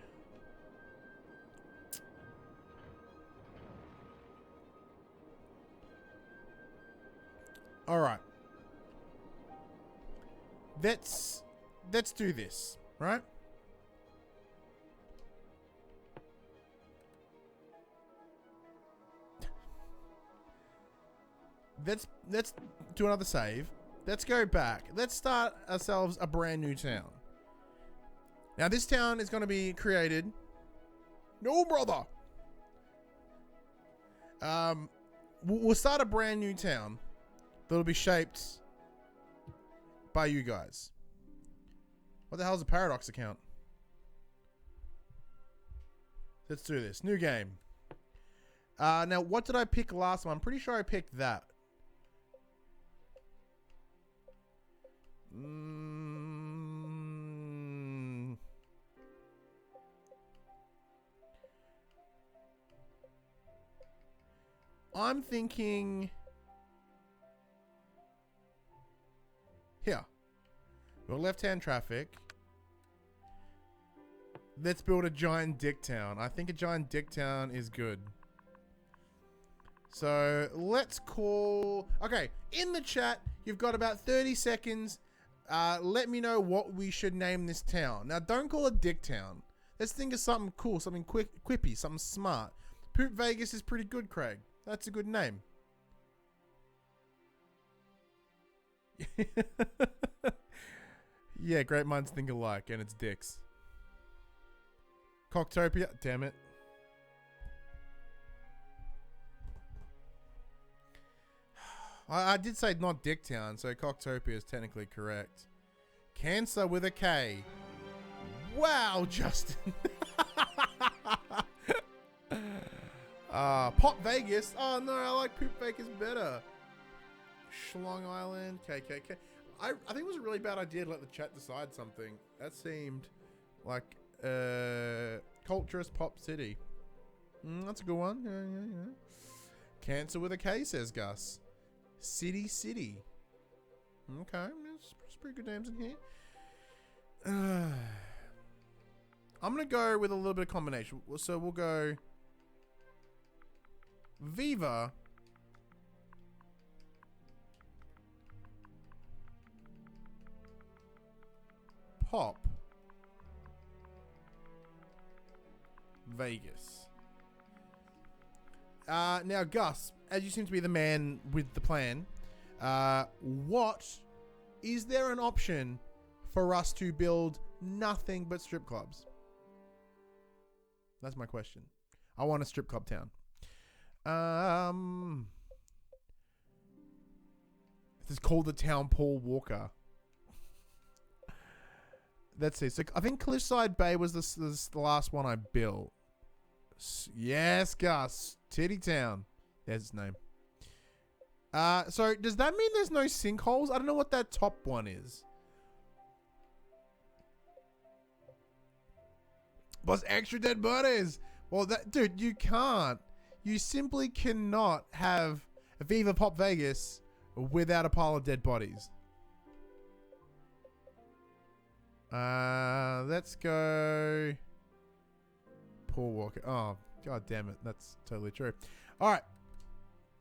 All right. Let's do this, right? Let's do another save. Let's go back. Let's start ourselves a brand new town. Now this town is going to be created. No, brother. We'll start a brand new town that'll be shaped by you guys. What the hell is a Paradox account? Let's do this. New game. Now, what did I pick last time? I'm pretty sure I picked that. I'm thinking here. We'll left-hand traffic. Let's build a giant dick town. I think a giant dick town is good. So let's call. Okay, in the chat, you've got about 30 seconds let me know what we should name this town. Now, don't call it Dick Town. Let's think of something cool, something quippy, something smart. Poop Vegas is pretty good, Craig. That's a good name. Yeah, great minds think alike, and it's dicks. Cocktopia, damn it. I did say not Dicktown, so Cocktopia is technically correct. Cancer with a K. Wow, Justin. Pop Vegas. Oh no, I like Poop Vegas better. Schlong Island, KKK. I think it was a really bad idea to let the chat decide something. That seemed like Culturist Pop City. That's a good one. Yeah. Cancer with a K, says Gus. City. Okay, there's pretty good names in here. I'm gonna go with a little bit of combination. So we'll go Viva Pop Vegas. Now, Gus, as you seem to be the man with the plan, what is there an option for us to build nothing but strip clubs? That's my question. I want a strip club town. This is called the town Paul Walker. Let's see. So I think Cliffside Bay was the last one I built. Yes, Gus. Titty Town. There's its name. So does that mean there's no sinkholes? I don't know what that top one is. Plus extra dead bodies. Well, dude, you can't. You simply cannot have Viva Pop Vegas without a pile of dead bodies. Let's go Paul Walker. Oh, god damn it. That's totally true. Alright.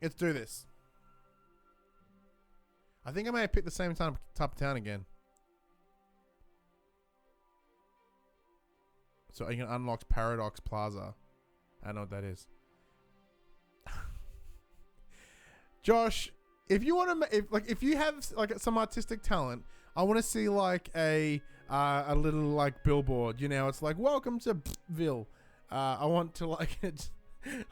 Let's do this. I think I may have picked the same type of town again. So you can unlock Paradox Plaza. I don't know what that is. Josh, if you want to, if you have like some artistic talent, I want to see like a little like billboard. You know, it's like welcome to Ville. I want to like it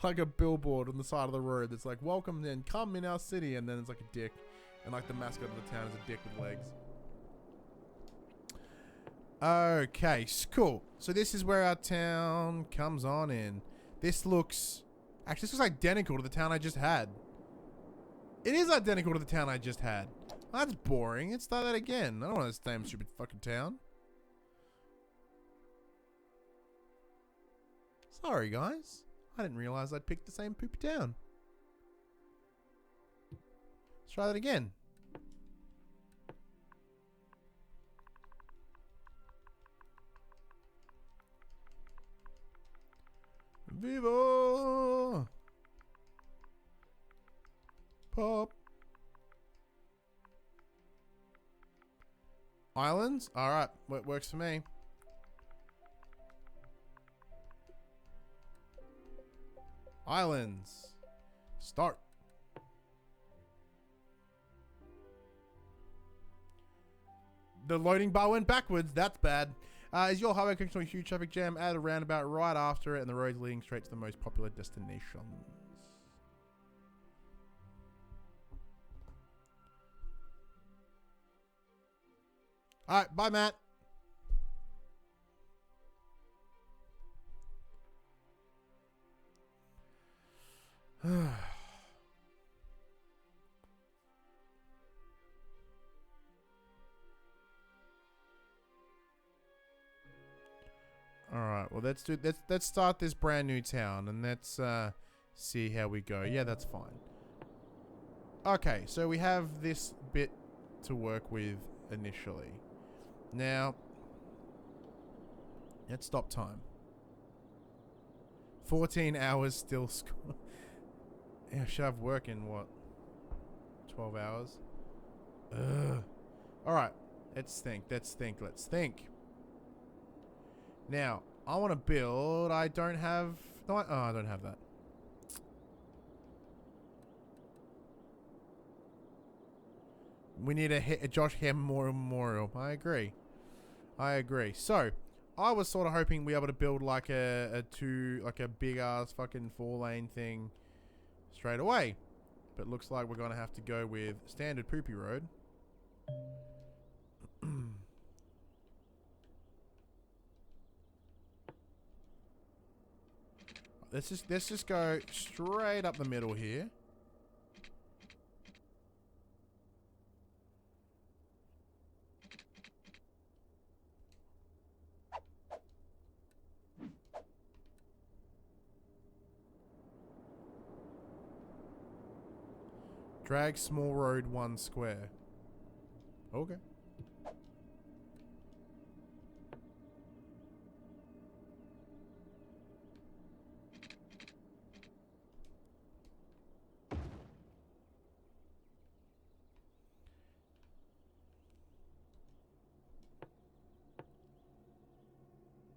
like a billboard on the side of the road that's like welcome and come in our city, and then it's like a dick, and like the mascot of the town is a dick with legs. Okay, cool. So this is where our town comes on in. This looks identical to the town I just had. It is identical to the town I just had. That's boring. Let's start that again. I don't want this damn stupid fucking town. Sorry, guys. I didn't realize I'd picked the same poopy town. Let's try that again. Viva Pop Islands. All right, works for me. Islands. Start. The loading bar went backwards. That's bad. Is your highway connection to a huge traffic jam? Add a roundabout right after it, and the road's leading straight to the most popular destinations. Alright, bye, Matt. Alright, well let's start this brand new town and let's see how we go. Yeah, that's fine. Okay, so we have this bit to work with initially. Now, let's stop time. 14 hours still school. Yeah, should have work in what? 12 hours? Ugh. Alright. Let's think. Let's think. Let's think. Now, I want to build. I don't have. No, I don't have that. We need a Josh Ham memorial. I agree. I agree. So, I was sort of hoping we were able to build like a big ass fucking 4-lane thing straight away. But looks like we're gonna have to go with standard poopy road. let's just go straight up the middle here. Drag small road 1 square. Okay.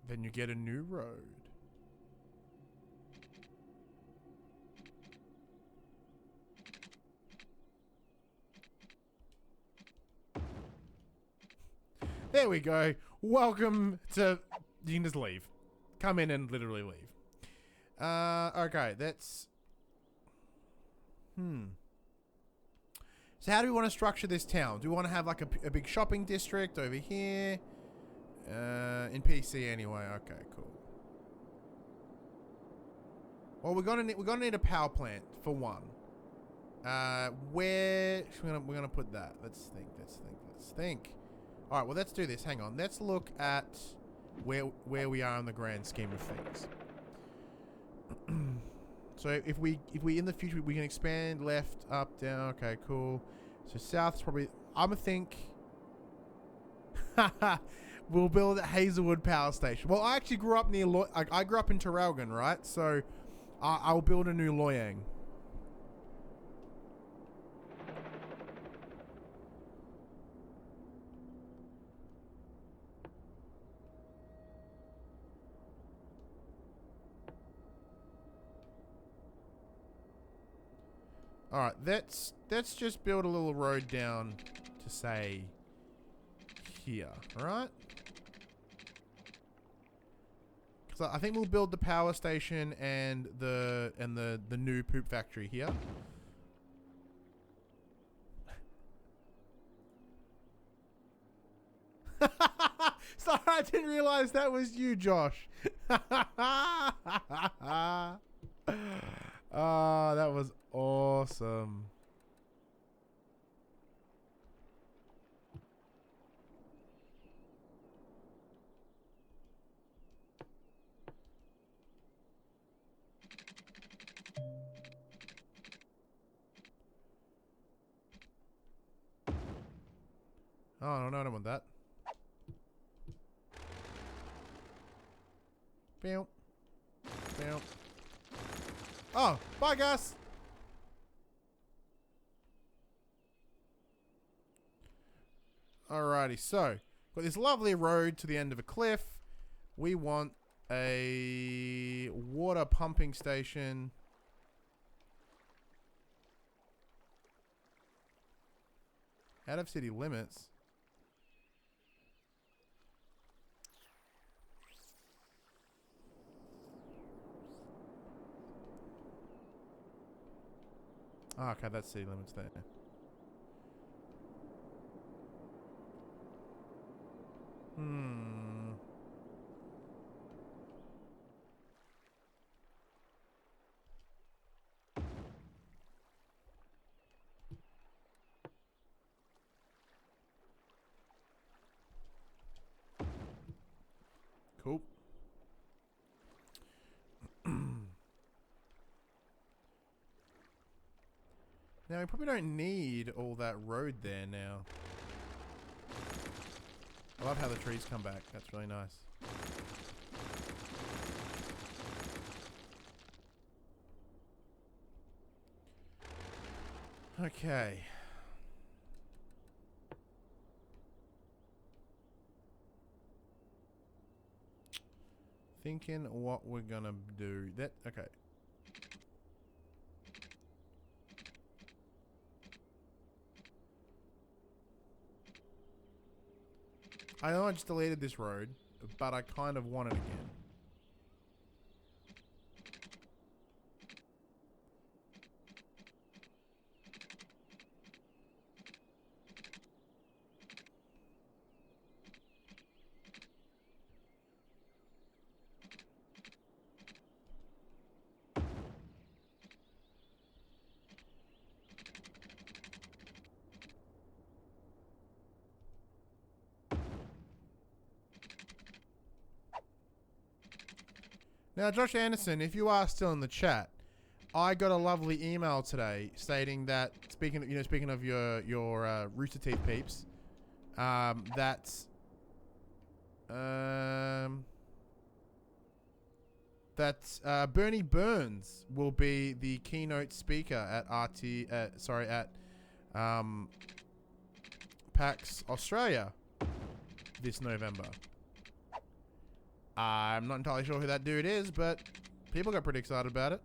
Then you get a new road. There we go. Welcome to... You can just leave. Come in and literally leave. Okay, that's... So how do we want to structure this town? Do we want to have like a big shopping district over here? In PC anyway. Okay, cool. Well, we're gonna need a power plant for one. Where we're gonna put that? Let's think. All right, well, let's do this. Hang on. Let's look at where we are in the grand scheme of things. So if we in the future we can expand left, up, down. Okay, cool. So south's probably. I'm gonna think. We'll build a Hazelwood Power Station. Well, I actually grew up near. I grew up in Terrelgan, right? So I'll build a new Loyang. All right, let's just build a little road down to say here, all right? Because I think we'll build the power station and the new poop factory here. Sorry, I didn't realize that was you, Josh. Oh, that was awesome. Oh, no, I don't want that. Bow. Bow. Oh, bye, Gus. Alrighty, so got this lovely road to the end of a cliff. We want a water pumping station. Out of city limits. Oh, okay, that's city limits there. Cool. Now, we probably don't need all that road there now. I love how the trees come back. That's really nice. Okay. thinking what we're gonna do. Okay. I know I just deleted this road, but I kind of want it again. Now, Josh Anderson, if you are still in the chat, I got a lovely email today stating that speaking of your Rooster Teeth peeps, that Bernie Burns will be the keynote speaker at PAX Australia this November. I'm not entirely sure who that dude is, but people got pretty excited about it.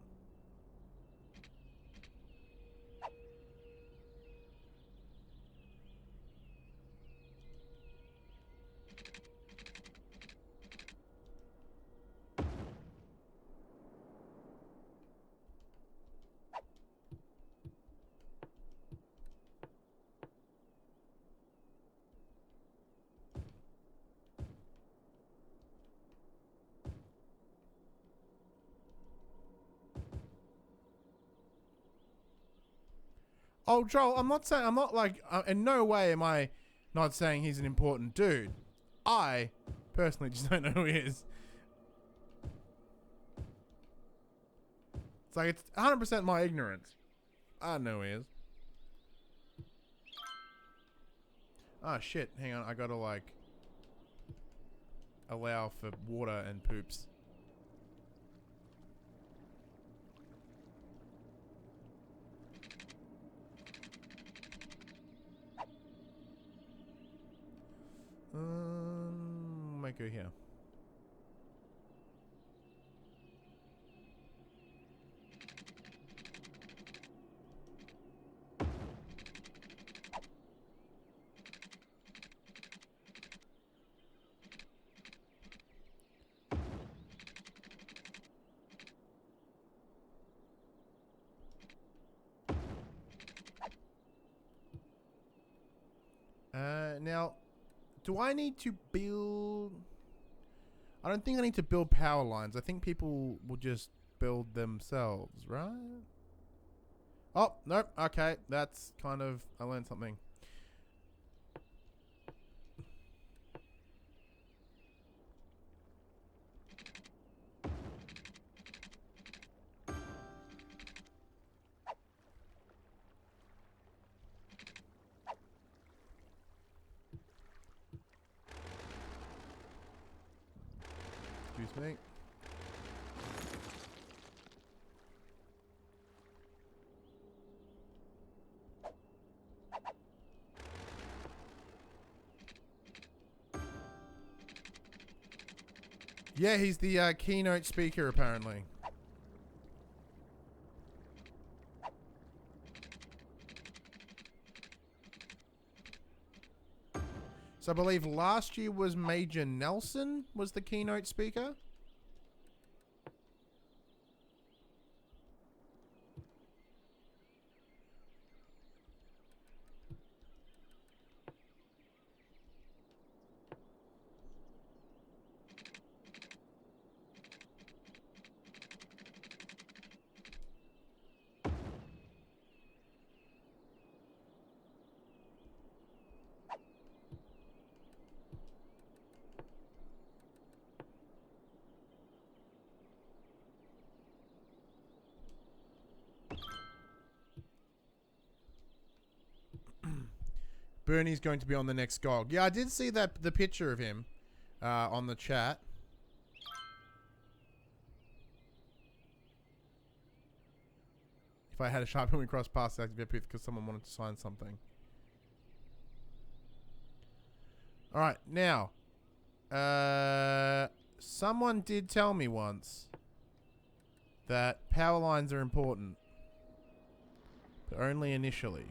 Oh, Joel, I'm not like, in no way am I not saying he's an important dude. I personally just don't know who he is. It's like, it's 100% my ignorance. I don't know who he is. Ah, shit. Hang on. I gotta, like, allow for water and poops. Might go here. Now, do I need to build... I don't think I need to build power lines. I think people will just build themselves, right? Oh, nope. Okay, that's kind of... I learned something. Excuse me. Yeah, he's the keynote speaker, apparently. So I believe last year was Major Nelson was the keynote speaker. Bernie's going to be on the next GOG. Yeah, I did see the picture of him on the chat. If I had a sharp when we crossed past the active because someone wanted to sign something. All right, now, someone did tell me once that power lines are important, but only initially.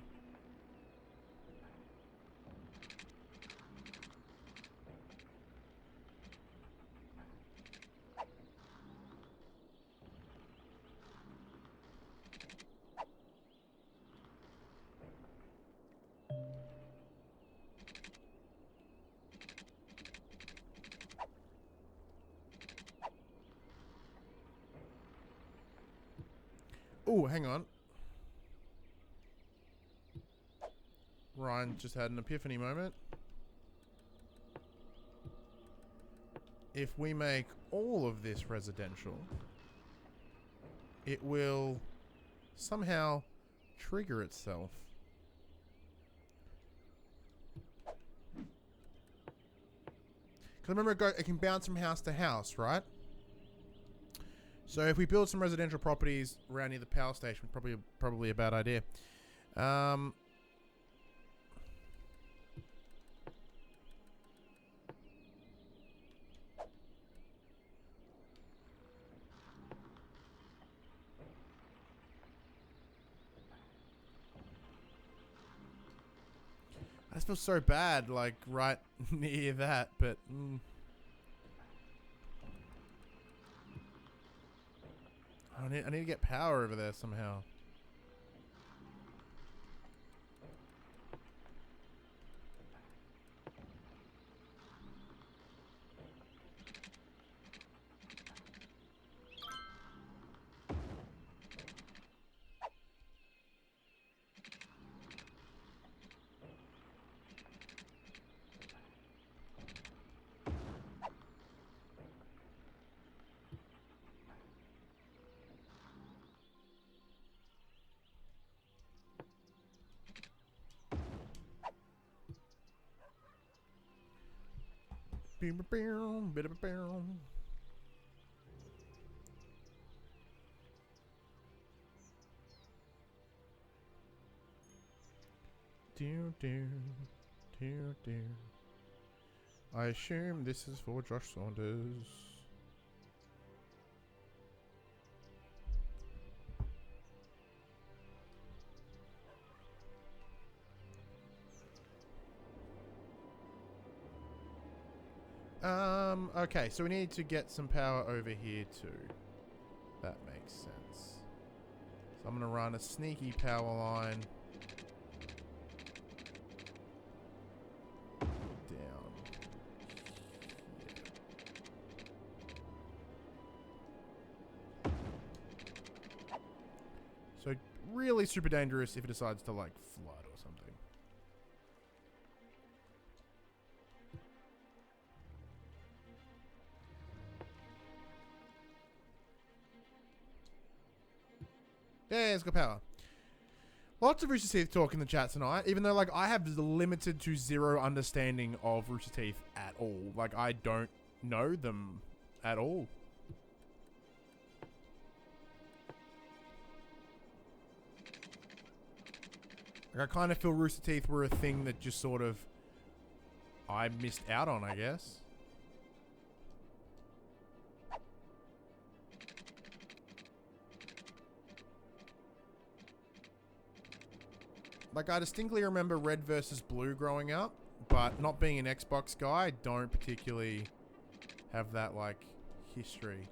Oh, hang on. Ryan just had an epiphany moment. If we make all of this residential, it will somehow trigger itself. Because remember, it can bounce from house to house, right? So if we build some residential properties around near the power station, probably a bad idea. I just feel so bad, like, right near that, but... I need to get power over there somehow. Bit of a barrel. Dear, dear, dear, dear. I assume this is for Josh Saunders. Okay, so we need to get some power over here too. That makes sense. So I'm gonna run a sneaky power line down. So really super dangerous if it decides to like flood or something. Yeah, it's got power. Lots of Rooster Teeth talk in the chat tonight, even though, like, I have limited to zero understanding of Rooster Teeth at all. Like, I don't know them at all. Like, I kind of feel Rooster Teeth were a thing that just sort of I missed out on, I guess. Like, I distinctly remember Red versus Blue growing up, but not being an Xbox guy, I don't particularly have that, like, history.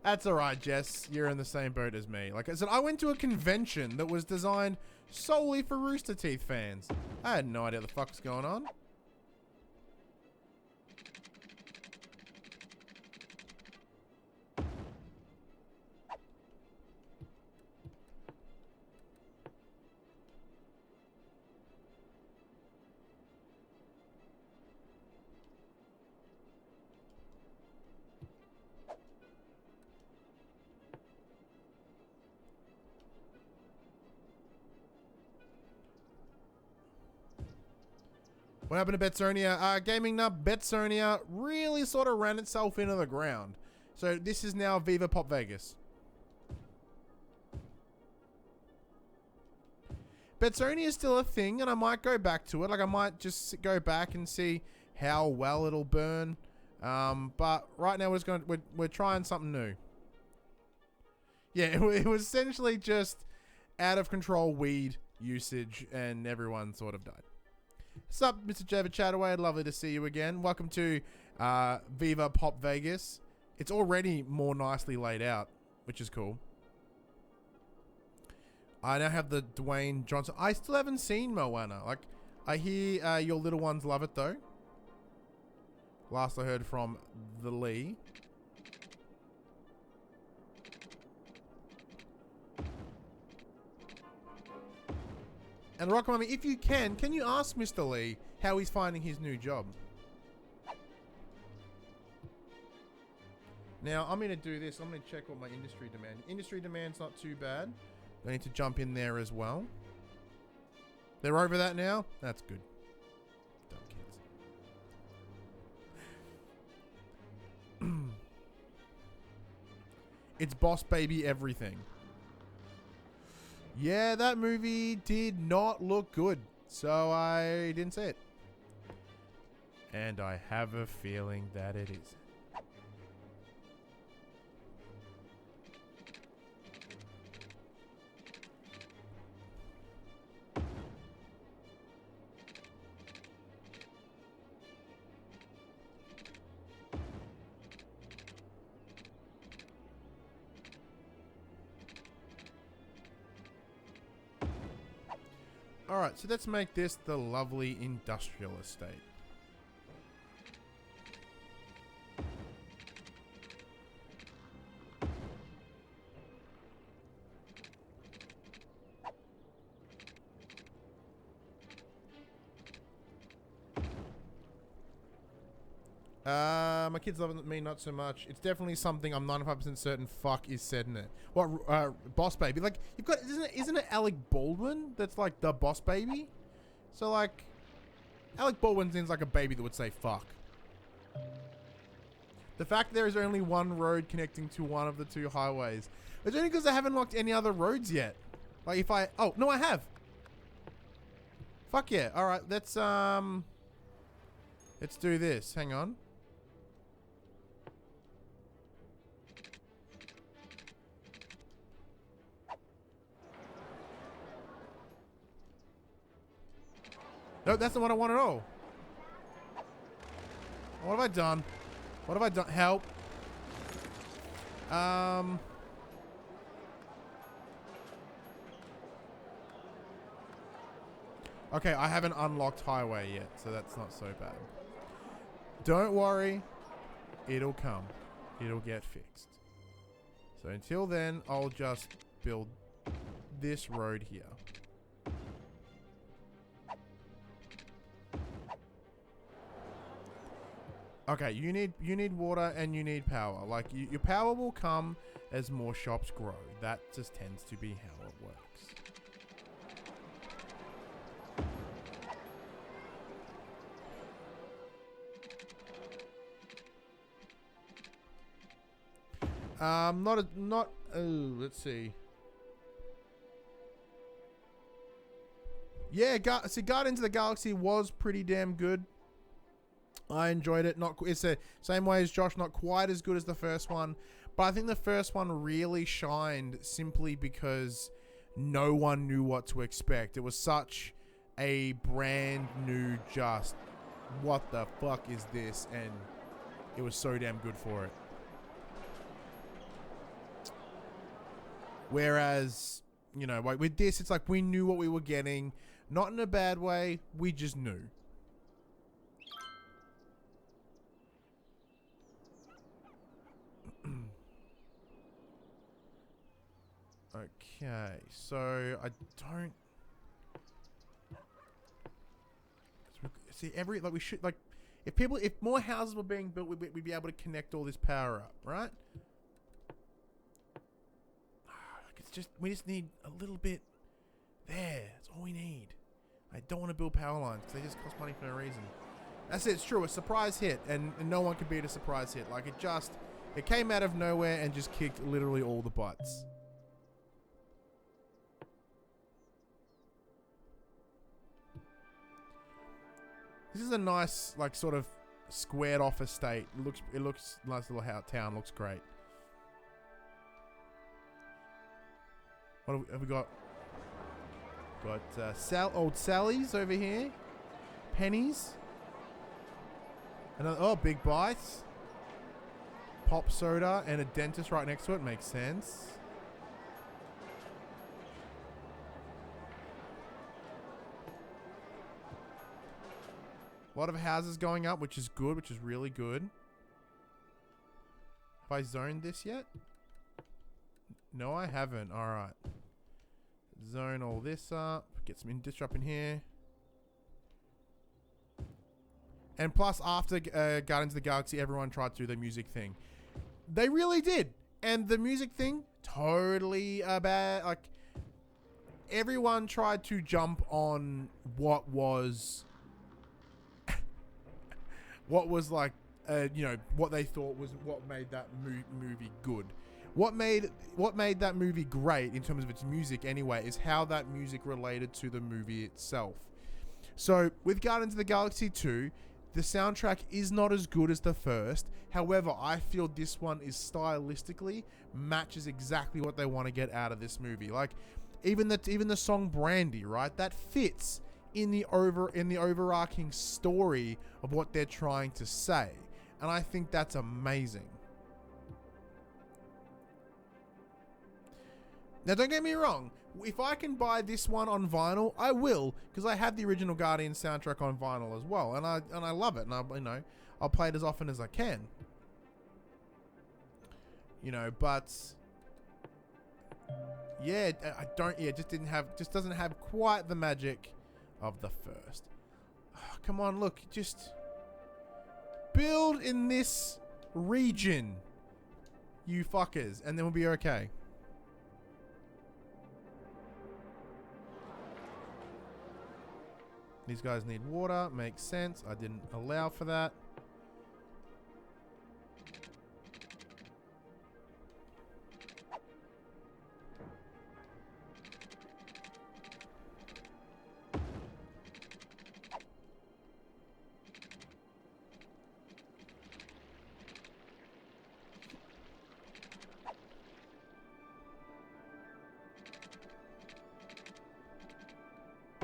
That's alright, Jess. You're in the same boat as me. Like I said, I went to a convention that was designed solely for Rooster Teeth fans. I had no idea what the fuck's going on. What happened to Betsonia? Gaming Nub Betsonia really sort of ran itself into the ground. So this is now Viva Pop Vegas. Betsonia is still a thing, and I might go back to it. Like, I might just go back and see how well it'll burn. But right now we're trying something new. Yeah, it was essentially just out of control weed usage, and everyone sort of died. What's up, Mr. Javid Chataway? Lovely to see you again. Welcome to Viva Pop Vegas. It's already more nicely laid out, which is cool. I now have the Dwayne Johnson. I still haven't seen Moana. Like, I hear your little ones love it though. Last I heard from the Lee. And Rock Mummy, if you can you ask Mr. Lee how he's finding his new job? Now, I'm going to do this. I'm going to check what my industry demand. Industry demand's not too bad. I need to jump in there as well. They're over that now? That's good. Dumb kids. It's Boss Baby Everything. Yeah, that movie did not look good, so I didn't see it. And I have a feeling that it is. Alright, so let's make this the lovely industrial estate. My kids love me not so much. It's definitely something I'm 95% certain fuck is said in it. What, Boss Baby? Like, you've got, isn't it Alec Baldwin that's like the Boss Baby? So like, Alec Baldwin seems like a baby that would say fuck. The fact there is only one road connecting to one of the two highways. It's only because I haven't locked any other roads yet. Like if I, oh, no I have. Fuck yeah. Alright, let's do this. Hang on. No, that's not what I want at all. What have I done? What have I done? Help. Okay, I haven't unlocked highway yet, so that's not so bad. Don't worry. It'll come. It'll get fixed. So until then, I'll just build this road here. Okay, you need water and you need power. Like, your power will come as more shops grow. That just tends to be how it works. Let's see. Yeah, see, Guardians of the Galaxy was pretty damn good. I enjoyed it. It's the same way as Josh, not quite as good as the first one, but I think the first one really shined simply because no one knew what to expect. It was such a brand new, just what the fuck is this, and it was so damn good for it. Whereas, you know, like with this, it's like we knew what we were getting, not in a bad way. We just knew. Okay, so I don't see we should, like, if more houses were being built, we'd be able to connect all this power up, right? It's just, we just need a little bit there. That's all we need. I don't want to build power lines because they just cost money for no reason. That's it. It's true. A surprise hit, and no one can beat a surprise hit. Like, it came out of nowhere and just kicked literally all the butts. This is a nice, like, sort of squared off estate. It looks nice little town. Looks great. What have we got? Got old Sally's over here. Pennies. Another, big bites. Pop soda and a dentist right next to it. Makes sense. A lot of houses going up, which is good, which is really good. Have I zoned this yet? No, I haven't. All right. Zone all this up. Get some industry up in here. And plus, after Guardians of the Galaxy, everyone tried to do the music thing. They really did. And the music thing, totally bad. Like, everyone tried to jump on what was like, you know, what they thought was what made that movie good. What made that movie great in terms of its music anyway is how that music related to the movie itself. So with Guardians of the Galaxy 2, the soundtrack is not as good as the first. However, I feel this one is stylistically matches exactly what they want to get out of this movie. Like even the song Brandy, right? That fits in the overarching story of what they're trying to say. And I think that's amazing. Now, don't get me wrong. If I can buy this one on vinyl, I will, because I have the original Guardians soundtrack on vinyl as well, and I love it, and I'll play it as often as I can. You know, but yeah, just doesn't have quite the magic of the first. Oh, come on, look, just build in this region, you fuckers, and then we'll be okay. These guys need water. Makes sense. I didn't allow for that.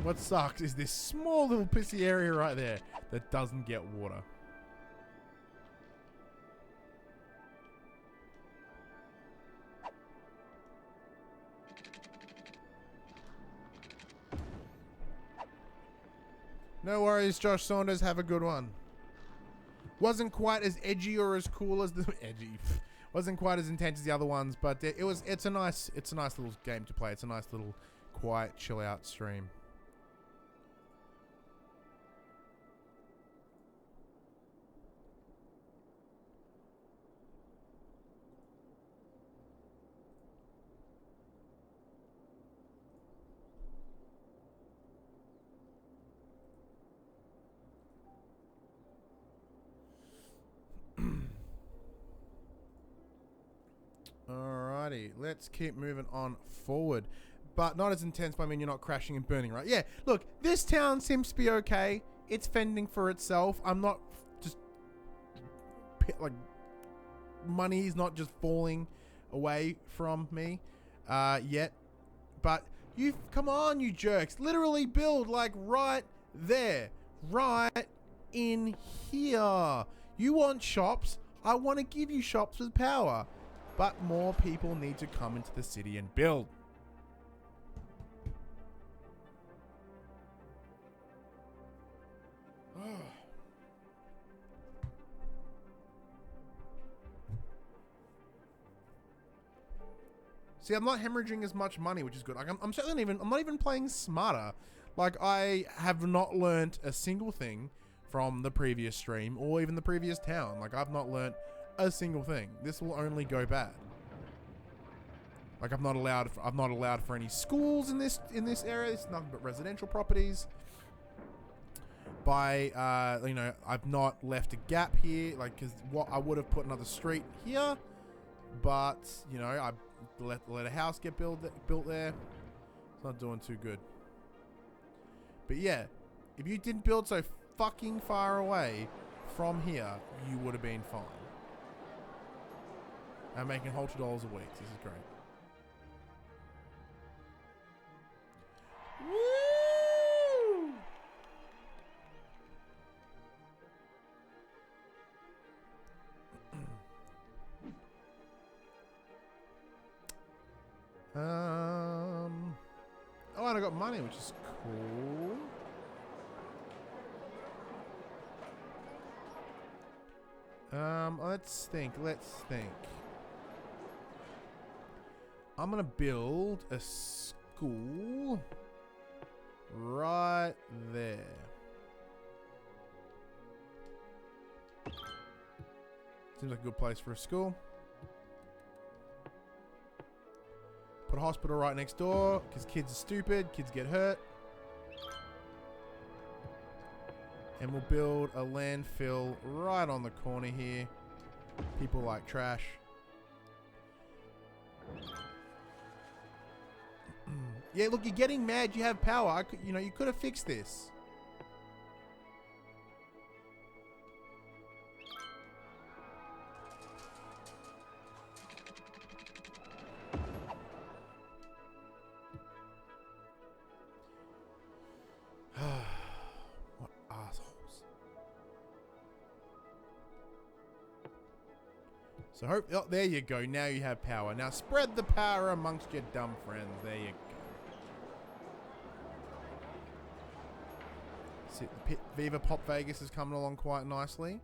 What sucks is this small little pissy area right there that doesn't get water. No worries, Josh Saunders. Have a good one. Wasn't quite as edgy or as cool as the edgy. Wasn't quite as intense as the other ones, but it's a nice little game to play. It's a nice little quiet, chill out stream. Alrighty, let's keep moving on forward. But not as intense, but I mean you're not crashing and burning, right? Yeah, look, this town seems to be okay. It's fending for itself. I'm not just, like, money is not just falling away from me yet. But come on, you jerks. Literally build, like, right there. Right in here. You want shops? I want to give you shops with power. But more people need to come into the city and build. See, I'm not hemorrhaging as much money, which is good. Like, I'm not even playing smarter. Like, I have not learnt a single thing from the previous stream or even the previous town. Like, I've not learnt a single thing. This will only go bad. Like, I've not allowed for any schools in this area. It's nothing but residential properties. You know, I've not left a gap here, like, because what I would have put another street here, but you know, I let a house get built there. It's not doing too good. But yeah, if you didn't build so fucking far away from here, you would have been fine. I'm making whole $2 a week. This is great. Woo! Oh, and I got money, which is cool. Let's think. I'm gonna build a school right there. Seems like a good place for a school. Put a hospital right next door, because kids are stupid, kids get hurt. And we'll build a landfill right on the corner here. People like trash. Yeah, look, you're getting mad. You have power. You could have fixed this. What assholes. So oh, there you go. Now you have power. Now spread the power amongst your dumb friends. There you go. Viva Pop Vegas is coming along quite nicely.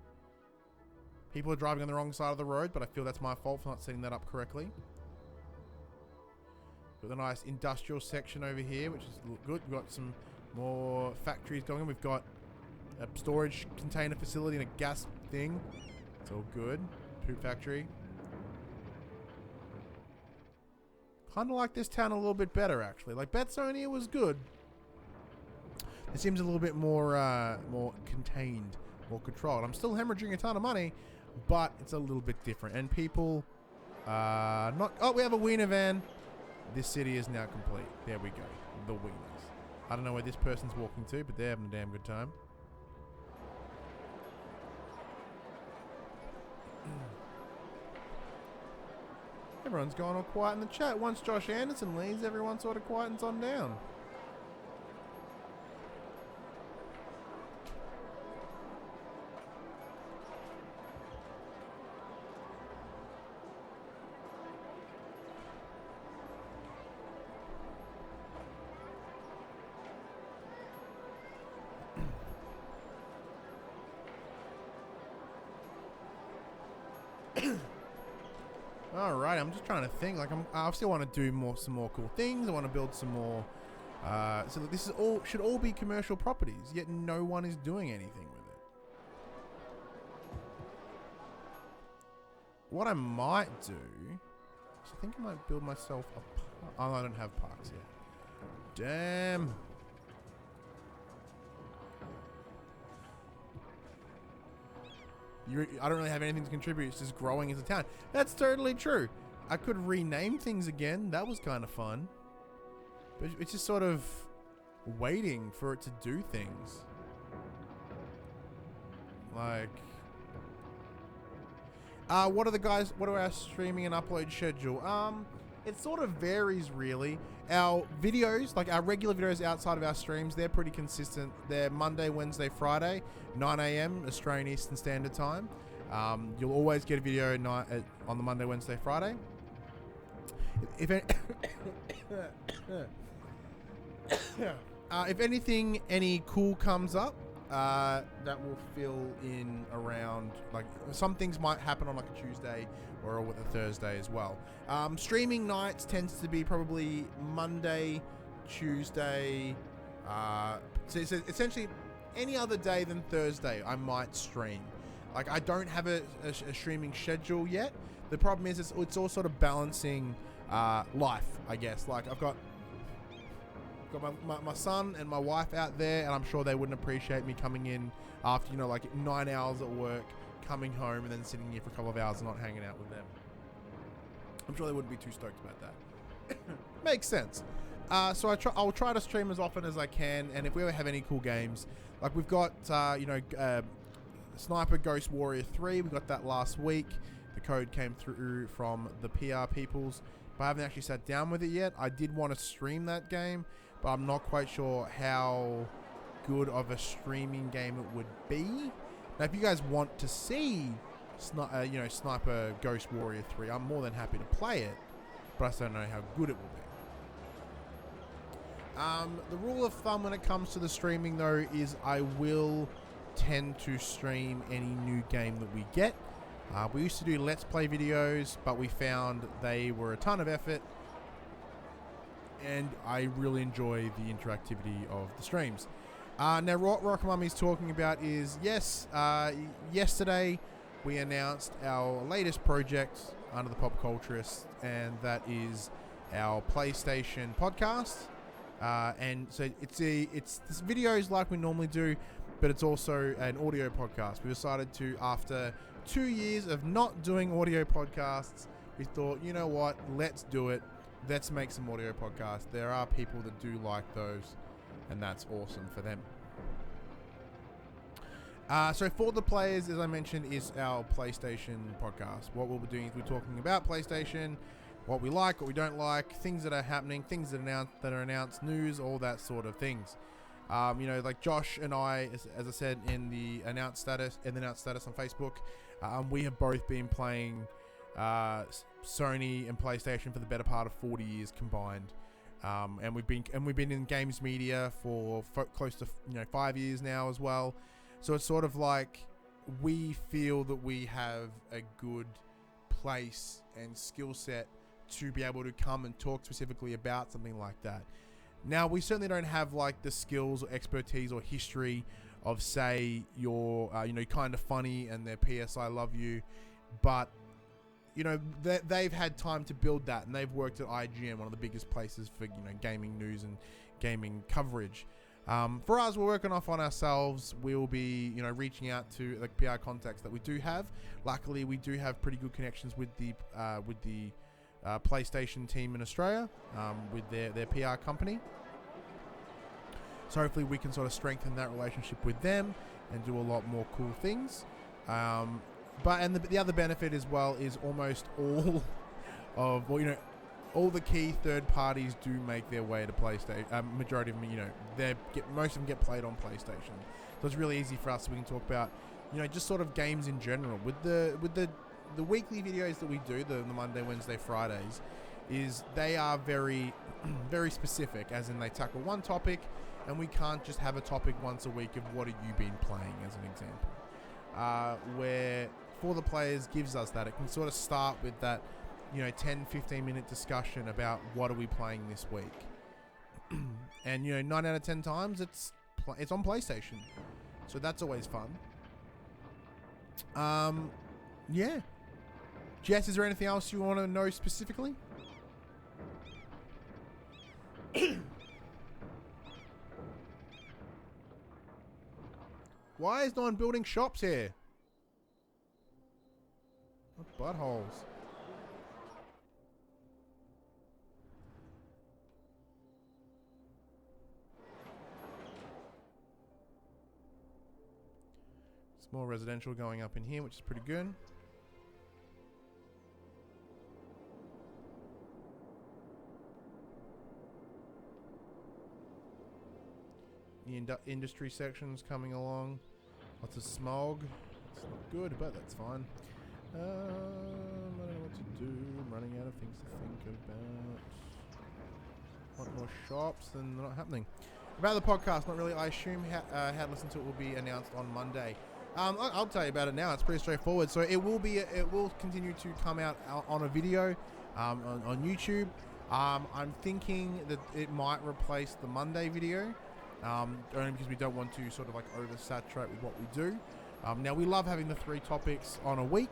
People are driving on the wrong side of the road, but I feel that's my fault for not setting that up correctly. Got a nice industrial section over here, which is good. We've got some more factories going on. We've got a storage container facility and a gas thing. It's all good. Poop factory. Kind of like this town a little bit better, actually. Like, Betsonia was good. It seems a little bit more more contained, more controlled. I'm still hemorrhaging a ton of money, but it's a little bit different. And people not... Oh, we have a wiener van. This city is now complete. There we go. The wieners. I don't know where this person's walking to, but they're having a damn good time. Everyone's gone all quiet in the chat. Once Josh Anderson leaves, everyone sort of quietens on down. Alright, I'm just trying to think. Like, I still want to do some more cool things. I want to build some more. So that this is should all be commercial properties, yet no one is doing anything with it. What I might do is I think I might build myself a park. Oh, I don't have parks yet. Damn. I don't really have anything to contribute. It's just growing as a town. That's totally true. I could rename things again. That was kind of fun. But it's just sort of waiting for it to do things. Like... what are our streaming and upload schedule? It sort of varies, really. Our videos, like our regular videos outside of our streams, they're pretty consistent. They're Monday, Wednesday, Friday, 9 AM Australian Eastern Standard Time. You'll always get a video on the Monday, Wednesday, Friday. If anything, any cool comes up, that will fill in around, like, some things might happen on like a Tuesday or a Thursday as well. Streaming nights tends to be probably Monday, Tuesday, so essentially any other day than Thursday I might stream. Like, I don't have a streaming schedule yet. The problem is it's all sort of balancing life, I guess. Like, I've got my son and my wife out there, and I'm sure they wouldn't appreciate me coming in after, like 9 hours at work, coming home and then sitting here for a couple of hours and not hanging out with them. I'm sure they wouldn't be too stoked about that. Makes sense. So I'll try to stream as often as I can, and if we ever have any cool games, like we've got, Sniper Ghost Warrior 3, we got that last week. The code came through from the PR peoples, but I haven't actually sat down with it yet. I did want to stream that game, but I'm not quite sure how good of a streaming game it would be. Now, if you guys want to see, Sniper Ghost Warrior 3, I'm more than happy to play it, but I just don't know how good it will be. The rule of thumb when it comes to the streaming, though, is I will tend to stream any new game that we get. We used to do Let's Play videos, but we found they were a ton of effort, and I really enjoy the interactivity of the streams. Now, what Rock Mummy's talking about is, yes, yesterday we announced our latest project under the Pop Culturist, and that is our PlayStation podcast. And so it's this videos like we normally do, but it's also an audio podcast. We decided to, after 2 years of not doing audio podcasts, we thought, you know what, let's do it. Let's make some audio podcasts. There are people that do like those, and that's awesome for them. So For the Players, as I mentioned, is our PlayStation podcast. What we'll be doing is we're talking about PlayStation, what we like, what we don't like, things that are happening, things that are announced, news, all that sort of things. Like Josh and I, as I said in the announced status on Facebook, we have both been playing Sony and PlayStation for the better part of 40 years combined, and we've been in games media for close to 5 years now as well. So it's sort of like we feel that we have a good place and skill set to be able to come and talk specifically about something like that. Now, we certainly don't have like the skills or expertise or history of, say, your Kind of Funny and their PS I Love You, but they've had time to build that, and they've worked at IGN, one of the biggest places for gaming news and gaming coverage. For us, we're working off on ourselves. We'll be reaching out to the PR contacts that we do have. Luckily, we do have pretty good connections with the PlayStation team in Australia, with their PR company. So hopefully we can sort of strengthen that relationship with them and do a lot more cool things. The other benefit as well is almost all of, all the key third parties do make their way to PlayStation. Majority of them, most of them get played on PlayStation. So it's really easy for us. We can talk about, just sort of games in general. With the weekly videos that we do, the Monday, Wednesday, Fridays, is they are very, very specific, as in they tackle one topic, and we can't just have a topic once a week of what have you been playing, as an example. Where For the Players gives us that. It can sort of start with that, 10, 15 minute discussion about what are we playing this week. And, 9 out of 10 times it's on PlayStation. So that's always fun. Yeah. Jess, is there anything else you want to know specifically? Why is no one building shops here? What buttholes. More residential going up in here, which is pretty good. The industry section's coming along. Lots of smog. It's not good, but that's fine. I don't know what to do. I'm running out of things to think about. Want more shops, and they're not happening. About the podcast, not really. I assume how to listen to it will be announced on Monday. I'll tell you about it now. It's pretty straightforward. So it will continue to come out on a video on YouTube. I'm thinking that it might replace the Monday video, only because we don't want to sort of like oversaturate with what we do. Now, we love having the 3 topics on a week.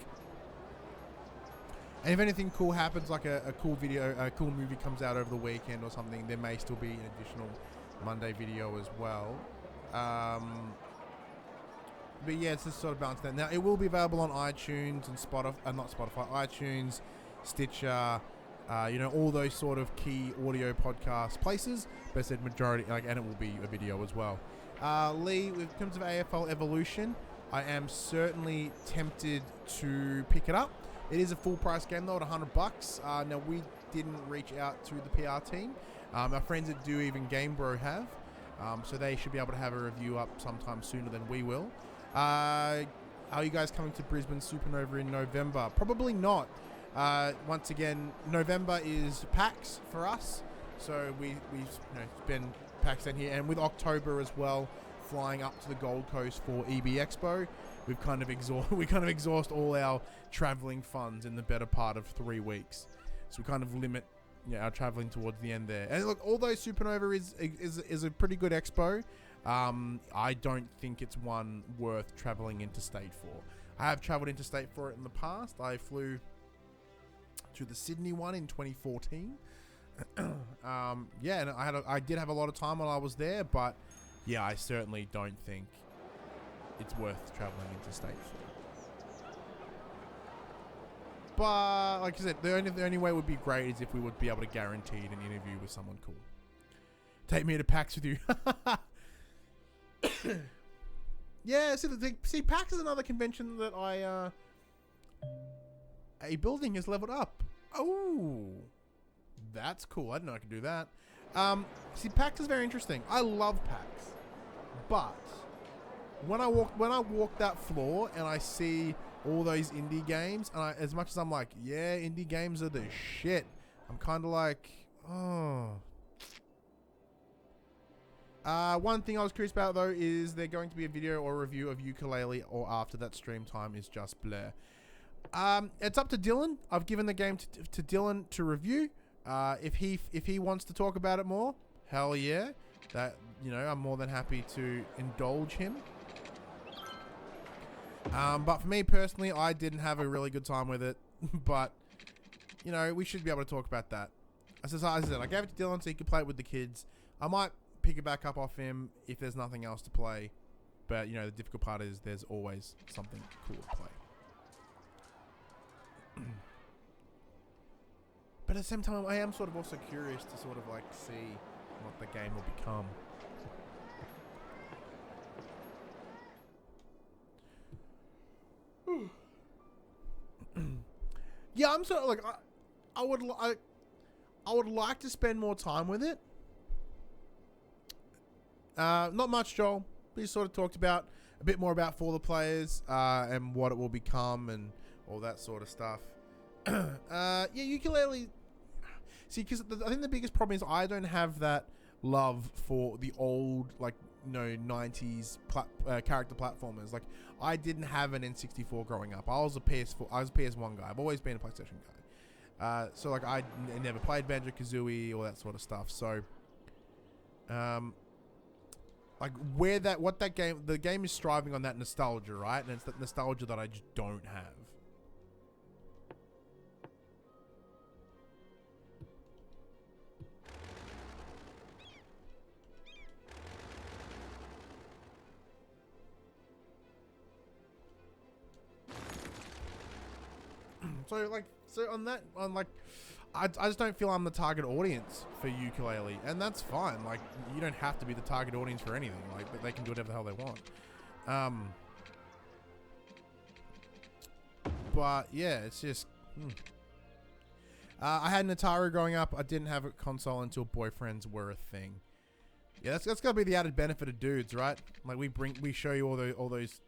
And if anything cool happens, like a cool video, a cool movie comes out over the weekend or something, there may still be an additional Monday video as well. But yeah, it's just sort of balanced that. Now, it will be available on iTunes and iTunes, Stitcher, you know, all those sort of key audio podcast places. But I said majority, like, and it will be a video as well. Lee, in terms of AFL Evolution, I am certainly tempted to pick it up. It is a full price game though, at $100. Now we didn't reach out to the PR team. Our friends at Do Even Game Bro have, so they should be able to have a review up sometime sooner than we will. Are you guys coming to Brisbane Supernova in November? Probably not. Once again, November is PAX for us, so we've been PAX in here, and with October as well, flying up to the Gold Coast for EB Expo. We kind of exhaust all our traveling funds in the better part of 3 weeks, so we kind of limit our traveling towards the end there. And look, although Supernova is a pretty good expo, I don't think it's one worth traveling interstate for. I have traveled interstate for it in the past. I flew to the Sydney one in 2014. Yeah, and I did have a lot of time while I was there, but yeah, I certainly don't think it's worth traveling interstate for. But like I said, the only way it would be great is if we would be able to guarantee an interview with someone cool. Take me to PAX with you. Yeah, see, PAX is another convention that a building has leveled up. Oh, that's cool. I didn't know I could do that. See, PAX is very interesting. I love PAX, but when I walk that floor and I see all those indie games, and as much as I'm like, yeah, indie games are the shit, I'm kind of like, oh. One thing I was curious about though is there going to be a video or review of Yooka-Laylee, or after that stream time is just blur. It's up to Dylan. I've given the game to Dylan to review. If he wants to talk about it more, hell yeah. That, you know, I'm more than happy to indulge him. But for me personally, I didn't have a really good time with it. But, you know, we should be able to talk about that. As I said, I gave it to Dylan so he could play it with the kids. I might pick it back up off him if there's nothing else to play. But, you know, the difficult part is there's always something cool to play. But at the same time, I am sort of also curious to sort of like see what the game will become. Yeah, I'm sort of like I would like to spend more time with it. Not much, Joel. We sort of talked about a bit more about for the players and what it will become and all that sort of stuff. Yeah, Yooka-Laylee. See, because I think the biggest problem is I don't have that love for the old, like, you know, 90s character platformers. Like, I didn't have an N64 growing up. I was a PS1 guy. I've always been a PlayStation guy. So, like, I never played Banjo-Kazooie, all that sort of stuff. So, like, the game is striving on that nostalgia, right? And it's that nostalgia that I just don't have. I just don't feel I'm the target audience for Yooka-Laylee, and that's fine. Like, you don't have to be the target audience for anything. Like, they can do whatever the hell they want. But yeah, it's just. I had an Atari growing up. I didn't have a console until boyfriends were a thing. Yeah, that's gotta be the added benefit of dudes, right? Like, we show you all those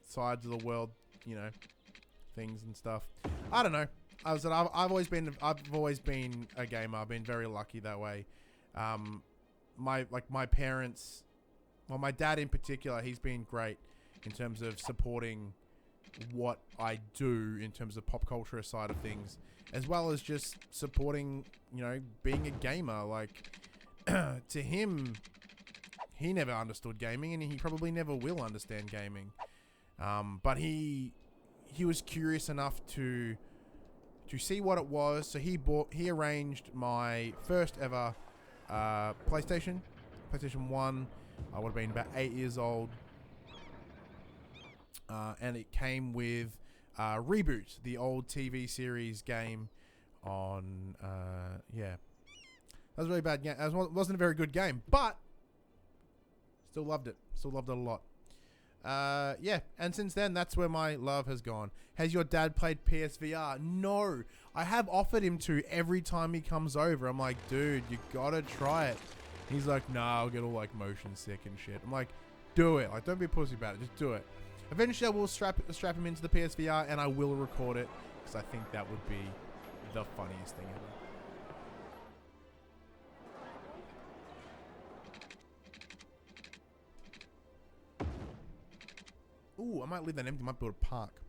sides of the world, you know, things and stuff. I don't know. I've always been a gamer. I've been very lucky that way. My parents, well, my dad in particular, he's been great in terms of supporting what I do in terms of pop culture side of things, as well as just supporting, you know, being a gamer. Like, to him, he never understood gaming, and he probably never will understand gaming. But he was curious enough to see what it was, so he arranged my first ever PlayStation 1. I would have been about 8 years old, and it came with Reboot, the old TV series game on, yeah. That was a really bad game. It wasn't a very good game, but still loved it. Still loved it a lot. Yeah, and since then, that's where my love has gone. Has your dad played PSVR? No. I have offered him to every time he comes over. I'm like, dude, you gotta try it. He's like, nah, I'll get all like motion sick and shit. I'm like, do it. Like, don't be a pussy about it. Just do it. Eventually, I will strap him into the PSVR and I will record it because I think that would be the funniest thing ever. Ooh, I might leave that empty. I might build a park.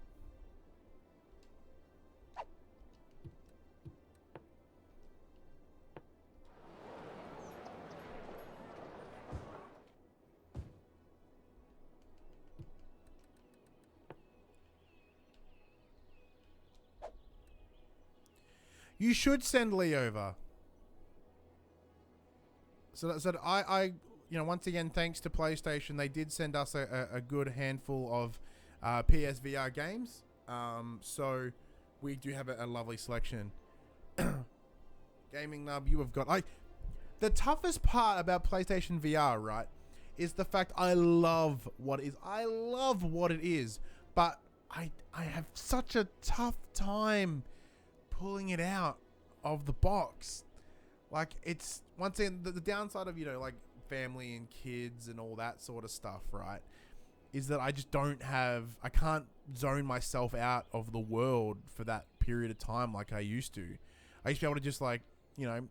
You should send Lee over. So I you know, once again, thanks to PlayStation, they did send us a good handful of PSVR games. So we do have a lovely selection. Gaming Nub, you have got... the toughest part about PlayStation VR, right, is the fact I love what it is. I love what it is, but I have such a tough time pulling it out of the box. Like, it's... Once again, the downside of, you know, like, family and kids and all that sort of stuff, right, is that I just don't have... I can't zone myself out of the world for that period of time like I used to. I used to be able to just, like, you know...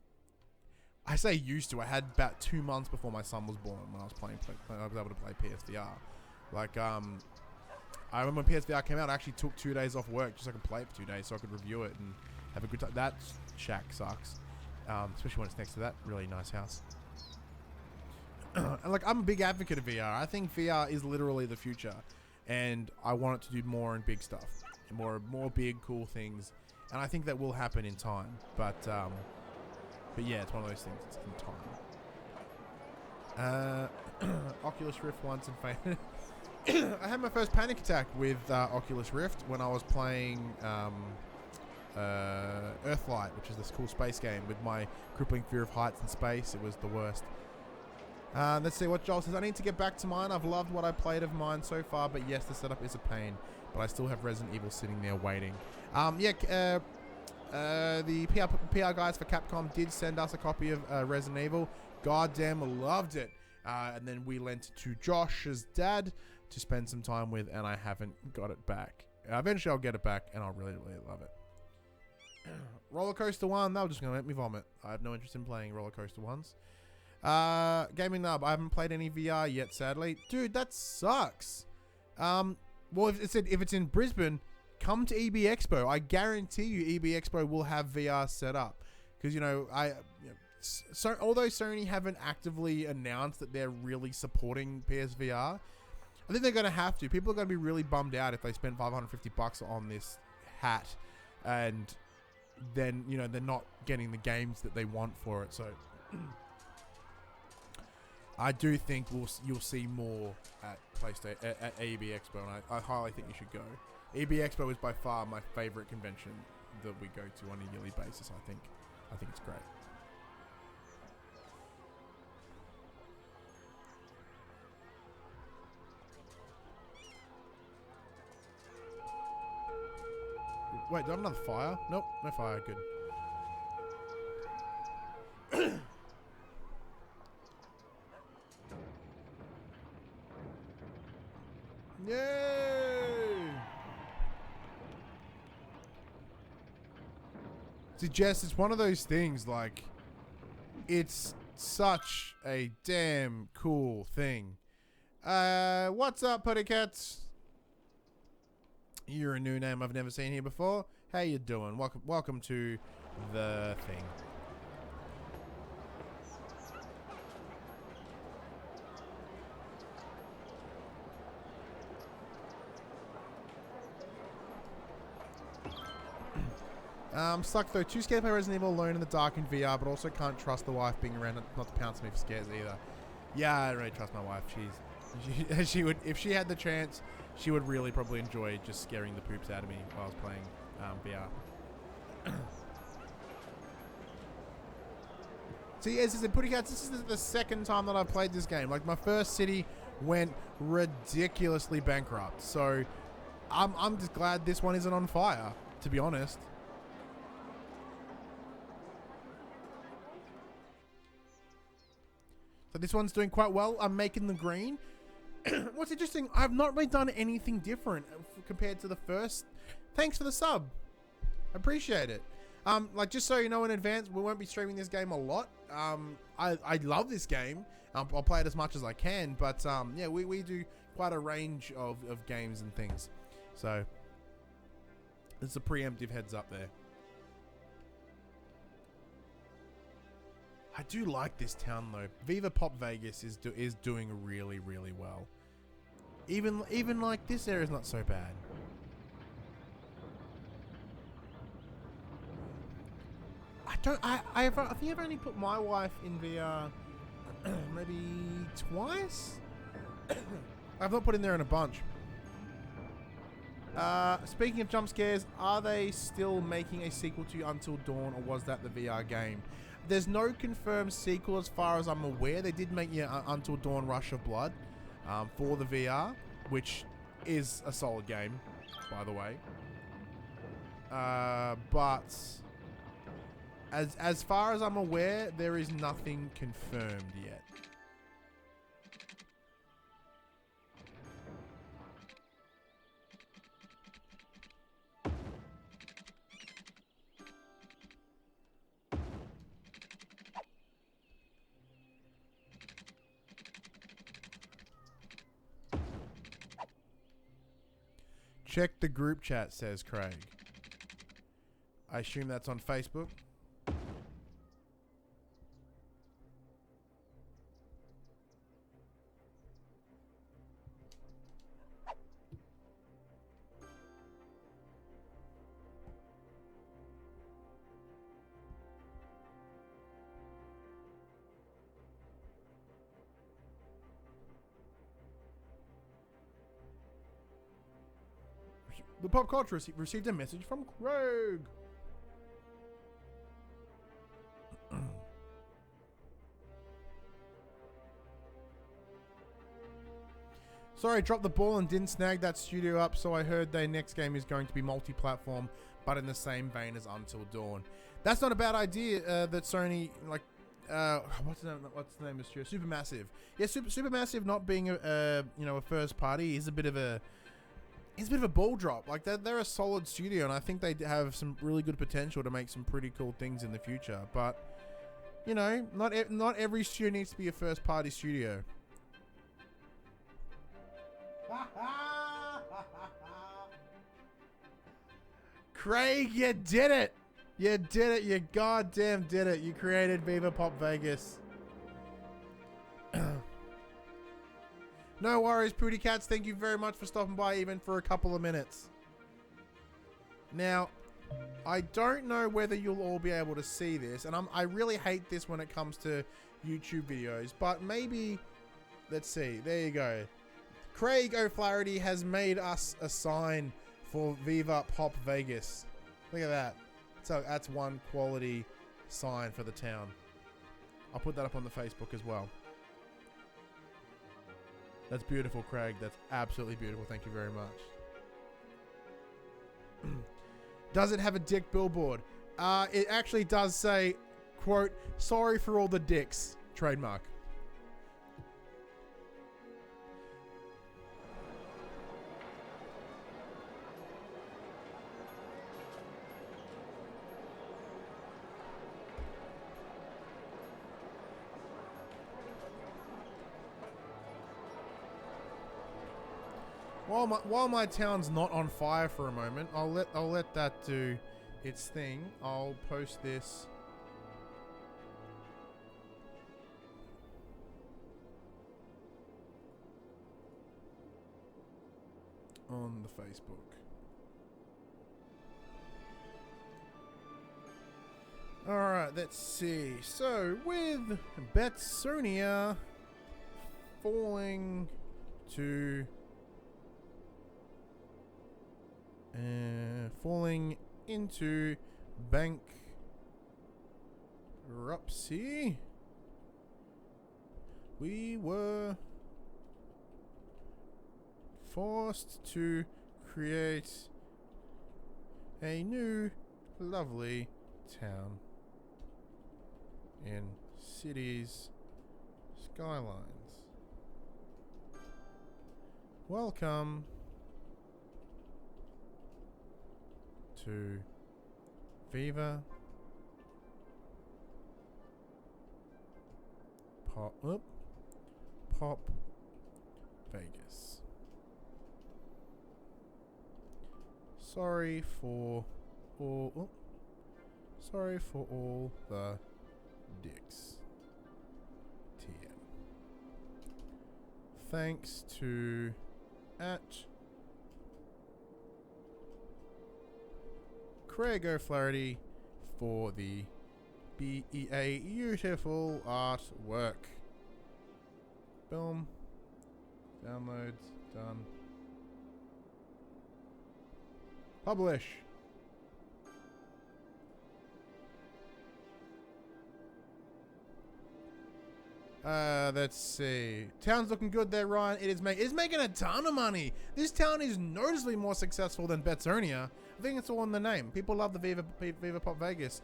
I say used to. I had about 2 months before my son was born when I was able to play PSVR. Like, I remember when PSVR came out, I actually took 2 days off work just so I could play it for 2 days so I could review it and have a good time. That shack sucks. Especially when it's next to that really nice house. And like, I'm a big advocate of VR. I think VR is literally the future, and I want it to do more and big stuff, and more big cool things, and I think that will happen in time. But yeah, it's one of those things. It's in time. Oculus Rift once and fainted. I had my first panic attack with Oculus Rift when I was playing Earthlight, which is this cool space game with my crippling fear of heights and space. It was the worst. Let's see what Joel says. I need to get back to mine. I've loved what I played of mine so far, but yes, the setup is a pain. But I still have Resident Evil sitting there waiting. The PR guys for Capcom did send us a copy of Resident Evil. Goddamn loved it. And then we lent it to Josh's dad to spend some time with, and I haven't got it back. Eventually I'll get it back, and I'll really, really love it. Roller Coaster 1, they were just going to make me vomit. I have no interest in playing Roller Coaster 1s. Gaming Nub, I haven't played any VR yet, sadly. Dude, that sucks. Well, if it's in Brisbane, come to EB Expo. I guarantee you EB Expo will have VR set up. Because, so although Sony haven't actively announced that they're really supporting PSVR, I think they're going to have to. People are going to be really bummed out if they spend $550 on this hat and then, they're not getting the games that they want for it. So I do think you'll see more at PlayStation at EB Expo, and I highly think you should go. EB Expo is by far my favorite convention that we go to on a yearly basis. I think it's great. Wait, do I have another fire? Nope, no fire. Good. Yay! See, Jess, it's one of those things, like, it's such a damn cool thing. What's up, Putty Cats? You're a new name I've never seen here before. How you doing? Welcome to the thing. Stuck though. Too scared to play Resident Evil alone in the dark in VR, but also can't trust the wife being around not to pounce me for scares either. Yeah, I don't really trust my wife. She would, if she had the chance, she would really probably enjoy just scaring the poops out of me while I was playing VR. See, as I said, Putty Cats, this is the second time that I've played this game. Like, my first city went ridiculously bankrupt. So, I'm just glad this one isn't on fire, to be honest. So this one's doing quite well. I'm making the green. What's interesting, I've not really done anything different compared to the first. Thanks for the sub. Appreciate it. Like, just so you know in advance, we won't be streaming this game a lot. I love this game. I'll play it as much as I can, but yeah, we do quite a range of games and things. So, it's a preemptive heads up there. I do like this town though. Viva Pop Vegas is doing really, really well. Even like this area is not so bad. I think I've only put my wife in VR maybe twice. I've not put in there in a bunch. Speaking of jump scares, are they still making a sequel to Until Dawn, or was that the VR game? There's no confirmed sequel as far as I'm aware. They did make Until Dawn Rush of Blood for the VR, which is a solid game, by the way. But as far as I'm aware, there is nothing confirmed yet. Check the group chat, says Craig. I assume that's on Facebook. The Pop Culture received a message from Craig. Sorry, dropped the ball and didn't snag that studio up, so I heard their next game is going to be multi-platform, but in the same vein as Until Dawn. That's not a bad idea that Sony, like, what's the name of the studio? Supermassive. Yeah, Supermassive not being a first party is a bit of a... It's a bit of a ball drop. Like, they're a solid studio, and I think they have some really good potential to make some pretty cool things in the future. But, you know, not every studio needs to be a first-party studio. Craig, you did it! You did it! You goddamn did it! You created Viva Pop Vegas. No worries, Pooty Cats. Thank you very much for stopping by even for a couple of minutes. Now, I don't know whether you'll all be able to see this, and I really hate this when it comes to YouTube videos, but maybe, let's see. There you go. Craig O'Flaherty has made us a sign for Viva Pop Vegas. Look at that. So that's one quality sign for the town. I'll put that up on the Facebook as well. That's beautiful, Craig. That's absolutely beautiful. Thank you very much. Does it have a dick billboard? It actually does say, quote, "Sorry for all the dicks," trademark. While my town's not on fire for a moment, I'll let that do its thing. I'll post this on the Facebook. Alright, let's see. So, with Betsonia falling to... falling into bankruptcy. we were forced to create a new lovely town in Cities Skylines. Welcome to Viva Pop Vegas. Sorry for all the dicks. TM. Thanks to Craig O'Flaherty for the beautiful artwork. Boom. Downloads done. Publish. Let's see. Town's looking good there, Ryan. It is making a ton of money. This town is noticeably more successful than Betsonia. I think it's all in the name. People love the Viva Pop Vegas.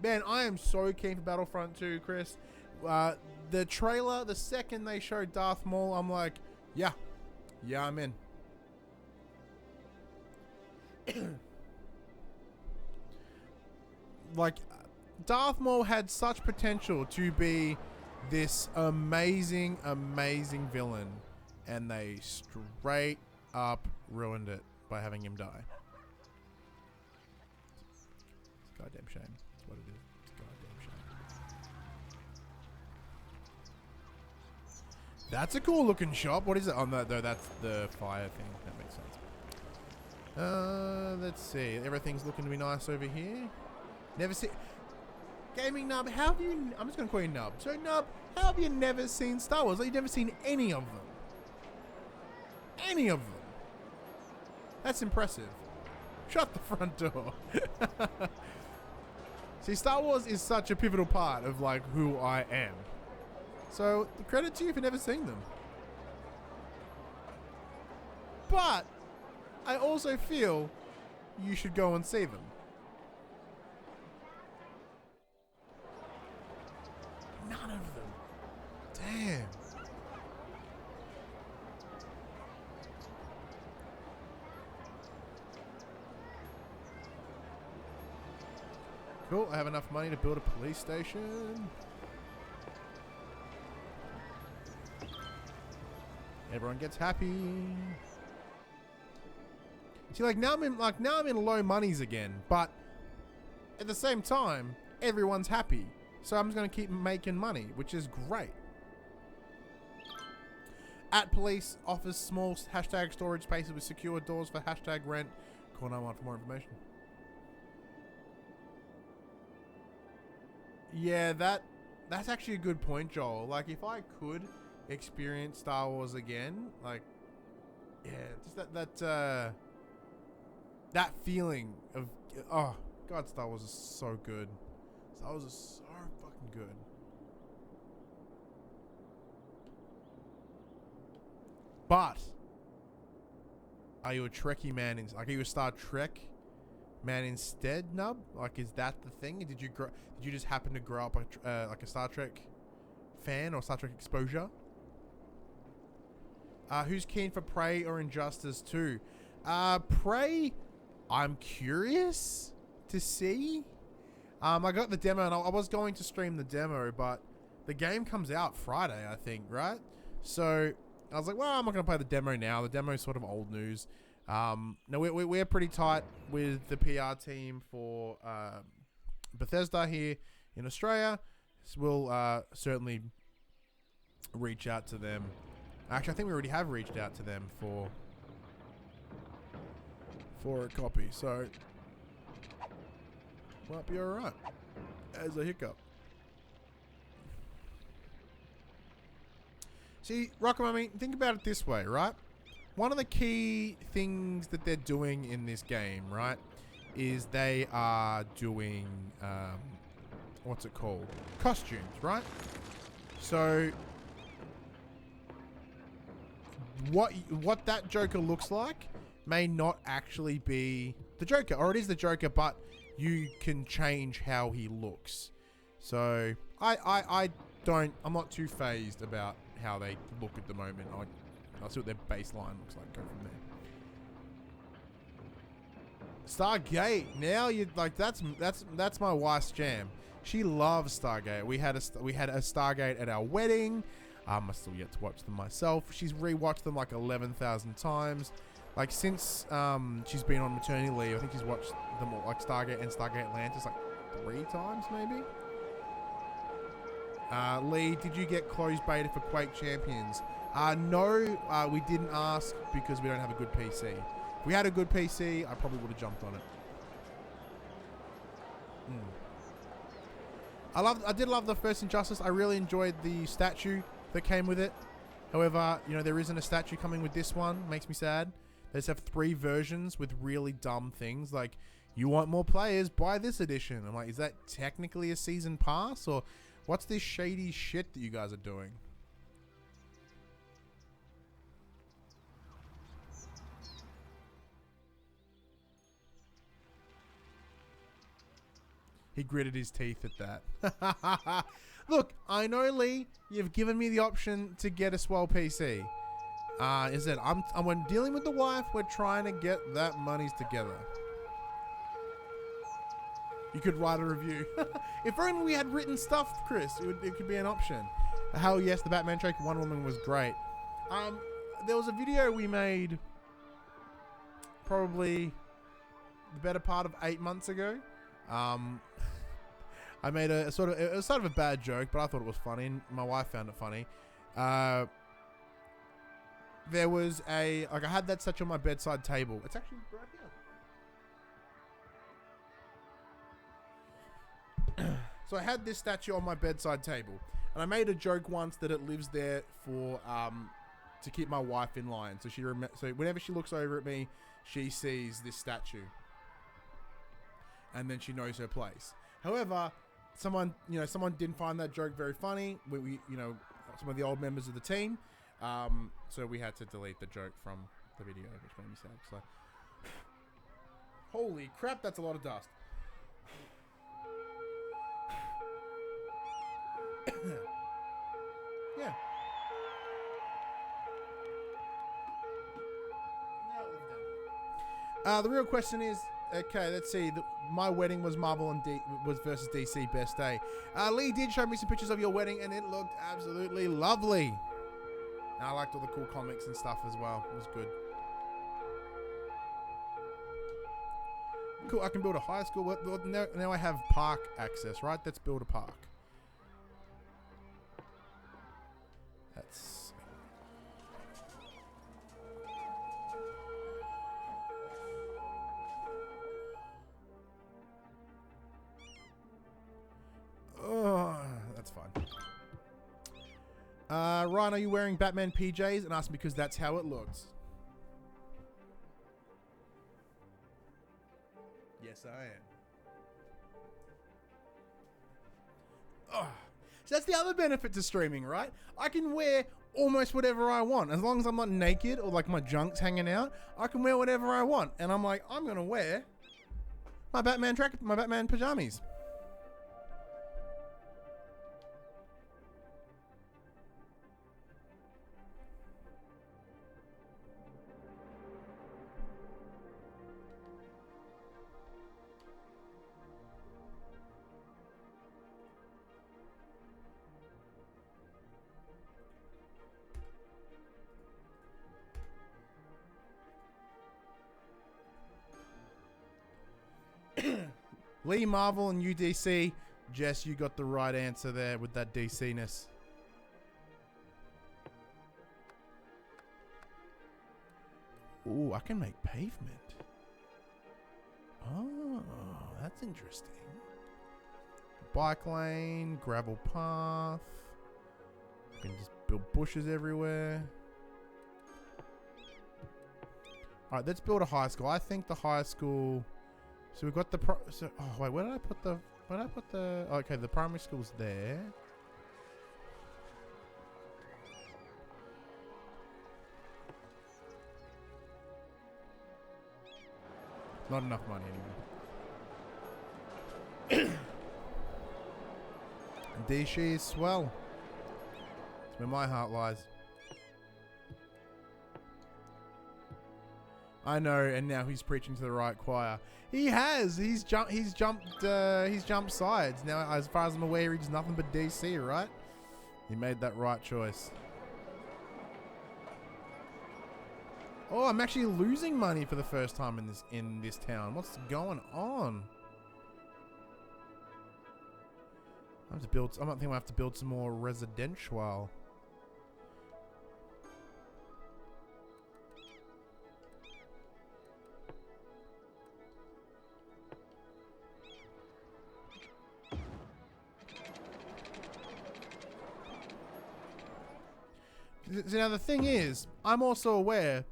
Man, I am so keen for Battlefront 2, Chris. The trailer, the second they showed Darth Maul, I'm like, yeah, I'm in. Like, Darth Maul had such potential to be this amazing villain, and they straight up ruined it by having him die. It's a goddamn shame. That's what it is. It's a goddamn shame. That's a cool looking shop. What is it? Oh no, that's the fire thing. That makes sense. Let's see. Everything's looking to be nice over here. Never see. Gaming Nub, how have you... I'm just going to call you Nub. So, Nub, how have you never seen Star Wars? Like, you've never seen any of them. Any of them. That's impressive. Shut the front door. See, Star Wars is such a pivotal part of, like, who I am. So, the credit to you for never seeing them. But, I also feel you should go and see them. None of them. Damn. Cool, I have enough money to build a police station. Everyone gets happy. See, like now I'm in low monies again, but at the same time, everyone's happy. So I'm just going to keep making money, which is great. At police offers small hashtag storage spaces with secure doors for hashtag rent. Call 911 for more information. Yeah, that's actually a good point, Joel. Like, if I could experience Star Wars again, like, yeah, just that feeling of, oh God, Star Wars is so good. Star Wars is so fucking good. But are you a Trekkie man? Like, are you a Star Trek man instead, Nub? Like, is that the thing? Did you just happen to grow up like a Star Trek fan or Star Trek exposure? Who's keen for Prey or Injustice 2? Prey, I'm curious to see. I got the demo and I was going to stream the demo, but the game comes out Friday, I think, right? So I was like, well, I'm not going to play the demo now. The demo is sort of old news. No, we're pretty tight with the PR team for Bethesda here in Australia. So we'll certainly reach out to them. Actually, I think we already have reached out to them for a copy. So might be alright as a hiccup. See, Rockham, I mean, think about it this way, right? One of the key things that they're doing in this game, right, is they are doing, what's it called? Costumes, right? So what that Joker looks like may not actually be the Joker, or it is the Joker, but you can change how he looks. So I'm not too phased about how they look at the moment. I'll see what their baseline looks like. Go from there. Stargate. Now you like that's my wife's jam. She loves Stargate. We had a Stargate at our wedding. I still yet to watch them myself. She's rewatched them like 11,000 times. Like since she's been on maternity leave, I think she's watched them all, like Stargate and Stargate Atlantis like 3 times maybe. Lee, did you get closed beta for Quake Champions? No, we didn't ask because we don't have a good PC. If we had a good PC, I probably would have jumped on it. I did love the first Injustice. I really enjoyed the statue that came with it. However, you know, there isn't a statue coming with this one. Makes me sad. They just have 3 versions with really dumb things. Like, you want more players, buy this edition. I'm like, is that technically a season pass? Or what's this shady shit that you guys are doing? He gritted his teeth at that. Look, I know, Lee, you've given me the option to get a swell PC. Is that when dealing with the wife, we're trying to get that monies together. You could write a review. If only we had written stuff, Chris, it could be an option. Hell yes, the Batman Trek Wonder Woman was great. There was a video we made probably the better part of 8 months ago. I made it was sort of a bad joke, but I thought it was funny, and my wife found it funny. There was I had that statue on my bedside table. It's actually right here. So I had this statue on my bedside table, and I made a joke once that it lives there for to keep my wife in line. So so whenever she looks over at me, she sees this statue, and then she knows her place. However, someone didn't find that joke very funny. We some of the old members of the team, so we had to delete the joke from the video, which made me sad. So, holy crap, that's a lot of dust. Yeah. The real question is, okay, let's see. My wedding was Marvel and was versus DC best day. Lee did show me some pictures of your wedding, and it looked absolutely lovely. And I liked all the cool comics and stuff as well. It was good. Cool. I can build a high school. Well, now I have park access, right? Let's build a park. That's. Oh, that's fine. Ryan, are you wearing Batman PJs? And ask me because that's how it looks. Yes, I am. Oh. So that's the other benefit to streaming, right? I can wear almost whatever I want. As long as I'm not naked or like my junk's hanging out, I can wear whatever I want. And I'm like, I'm going to wear my Batman pajamas. Lee, Marvel, and UDC. Jess, you got the right answer there with that DC-ness. Ooh, I can make pavement. Oh, that's interesting. Bike lane, gravel path. I can just build bushes everywhere. All right, let's build a high school. I think the high school... So we've got the oh wait, where did I put the oh, okay, the primary school's there. Not enough money anyway. DC is swell. It's where my heart lies. I know, and now he's preaching to the right choir. He has. He's jumped sides. Now, as far as I'm aware, he's nothing but DC, right? He made that right choice. Oh, I'm actually losing money for the first time in this town. What's going on? I think I have to build some more residential. So now the thing is, I'm also aware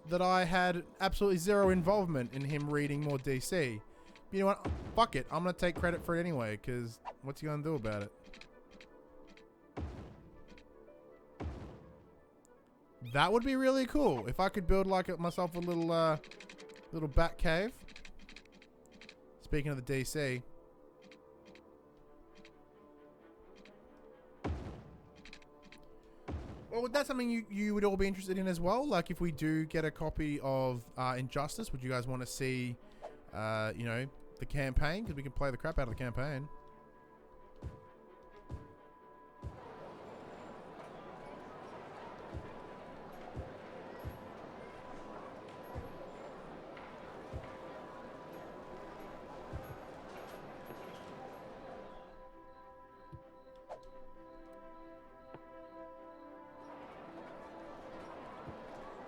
that I had absolutely zero involvement in him reading more DC. You know what? Fuck it. I'm going to take credit for it anyway, because what's he going to do about it? That would be really cool. If I could build like myself a little bat cave. Speaking of the DC. Well, that's something you would all be interested in as well. Like, if we do get a copy of Injustice, would you guys want to see, you know, the campaign? Because we can play the crap out of the campaign.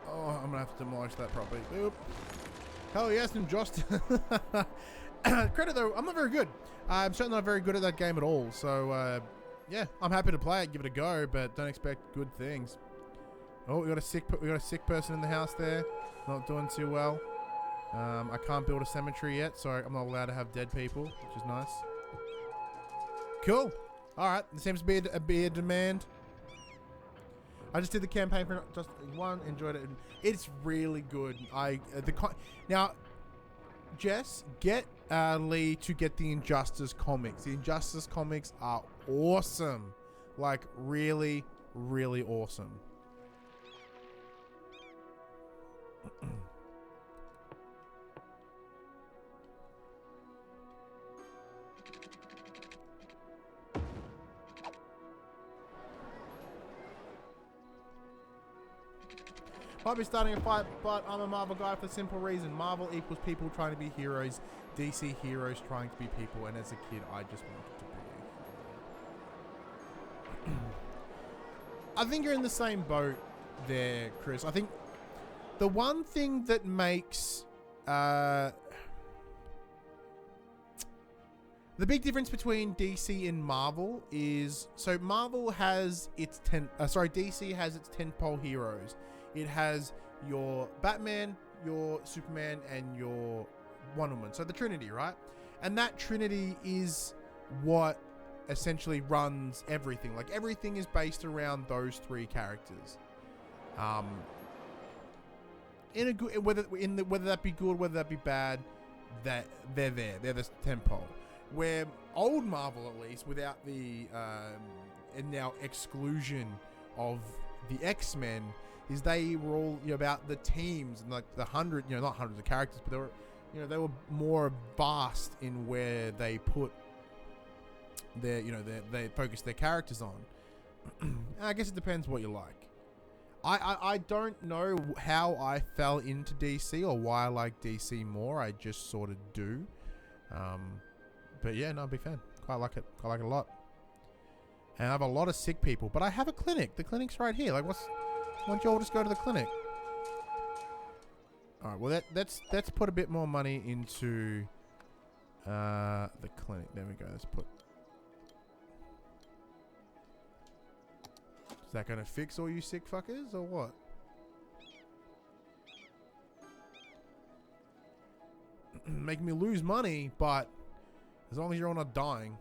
Oh, I'm gonna have to demolish that property. Oop. Hell yes, Injustice. Credit though, I'm not very good. I'm certainly not very good at that game at all. So yeah, I'm happy to play it, give it a go, but don't expect good things. Oh, we got a sick person in the house there, not doing too well. I can't build a cemetery yet, so I'm not allowed to have dead people, which is nice. Cool. All right, there seems to be a demand. I just did the campaign for just one, enjoyed it. It's really good. Now, Jess, get Lee to get the Injustice comics. The Injustice comics are awesome. Like, really, really awesome. Might be starting a fight, but I'm a Marvel guy for the simple reason. Marvel equals people trying to be heroes. DC heroes trying to be people. And as a kid, I just wanted to be a hero. I think you're in the same boat there, Chris. I think the one thing that makes... the big difference between DC and Marvel is... So Marvel has its DC has its tentpole heroes. It has your Batman, your Superman, and your Wonder Woman. So the Trinity, right? And that Trinity is what essentially runs everything. Like, everything is based around those three characters. In a good, whether that be good, whether that be bad, that they're there. They're the tempo. Where old Marvel, at least, without the and now exclusion of the X-Men, is they were all, you know, about the teams and like the not hundreds of characters, but they were more vast in where they put their, they focus their characters on. I guess it depends what you like. I don't know how I fell into DC or why I like DC more. I just sort of do. But yeah, no, I'm a big fan. Quite like it. I like it a lot. And I have a lot of sick people, but I have a clinic. The clinic's right here. Like, why don't you all just go to the clinic? All right. Well, let's put a bit more money into the clinic. There we go. Let's put. Is that gonna fix all you sick fuckers or what? Making me lose money, but as long as you're all not dying.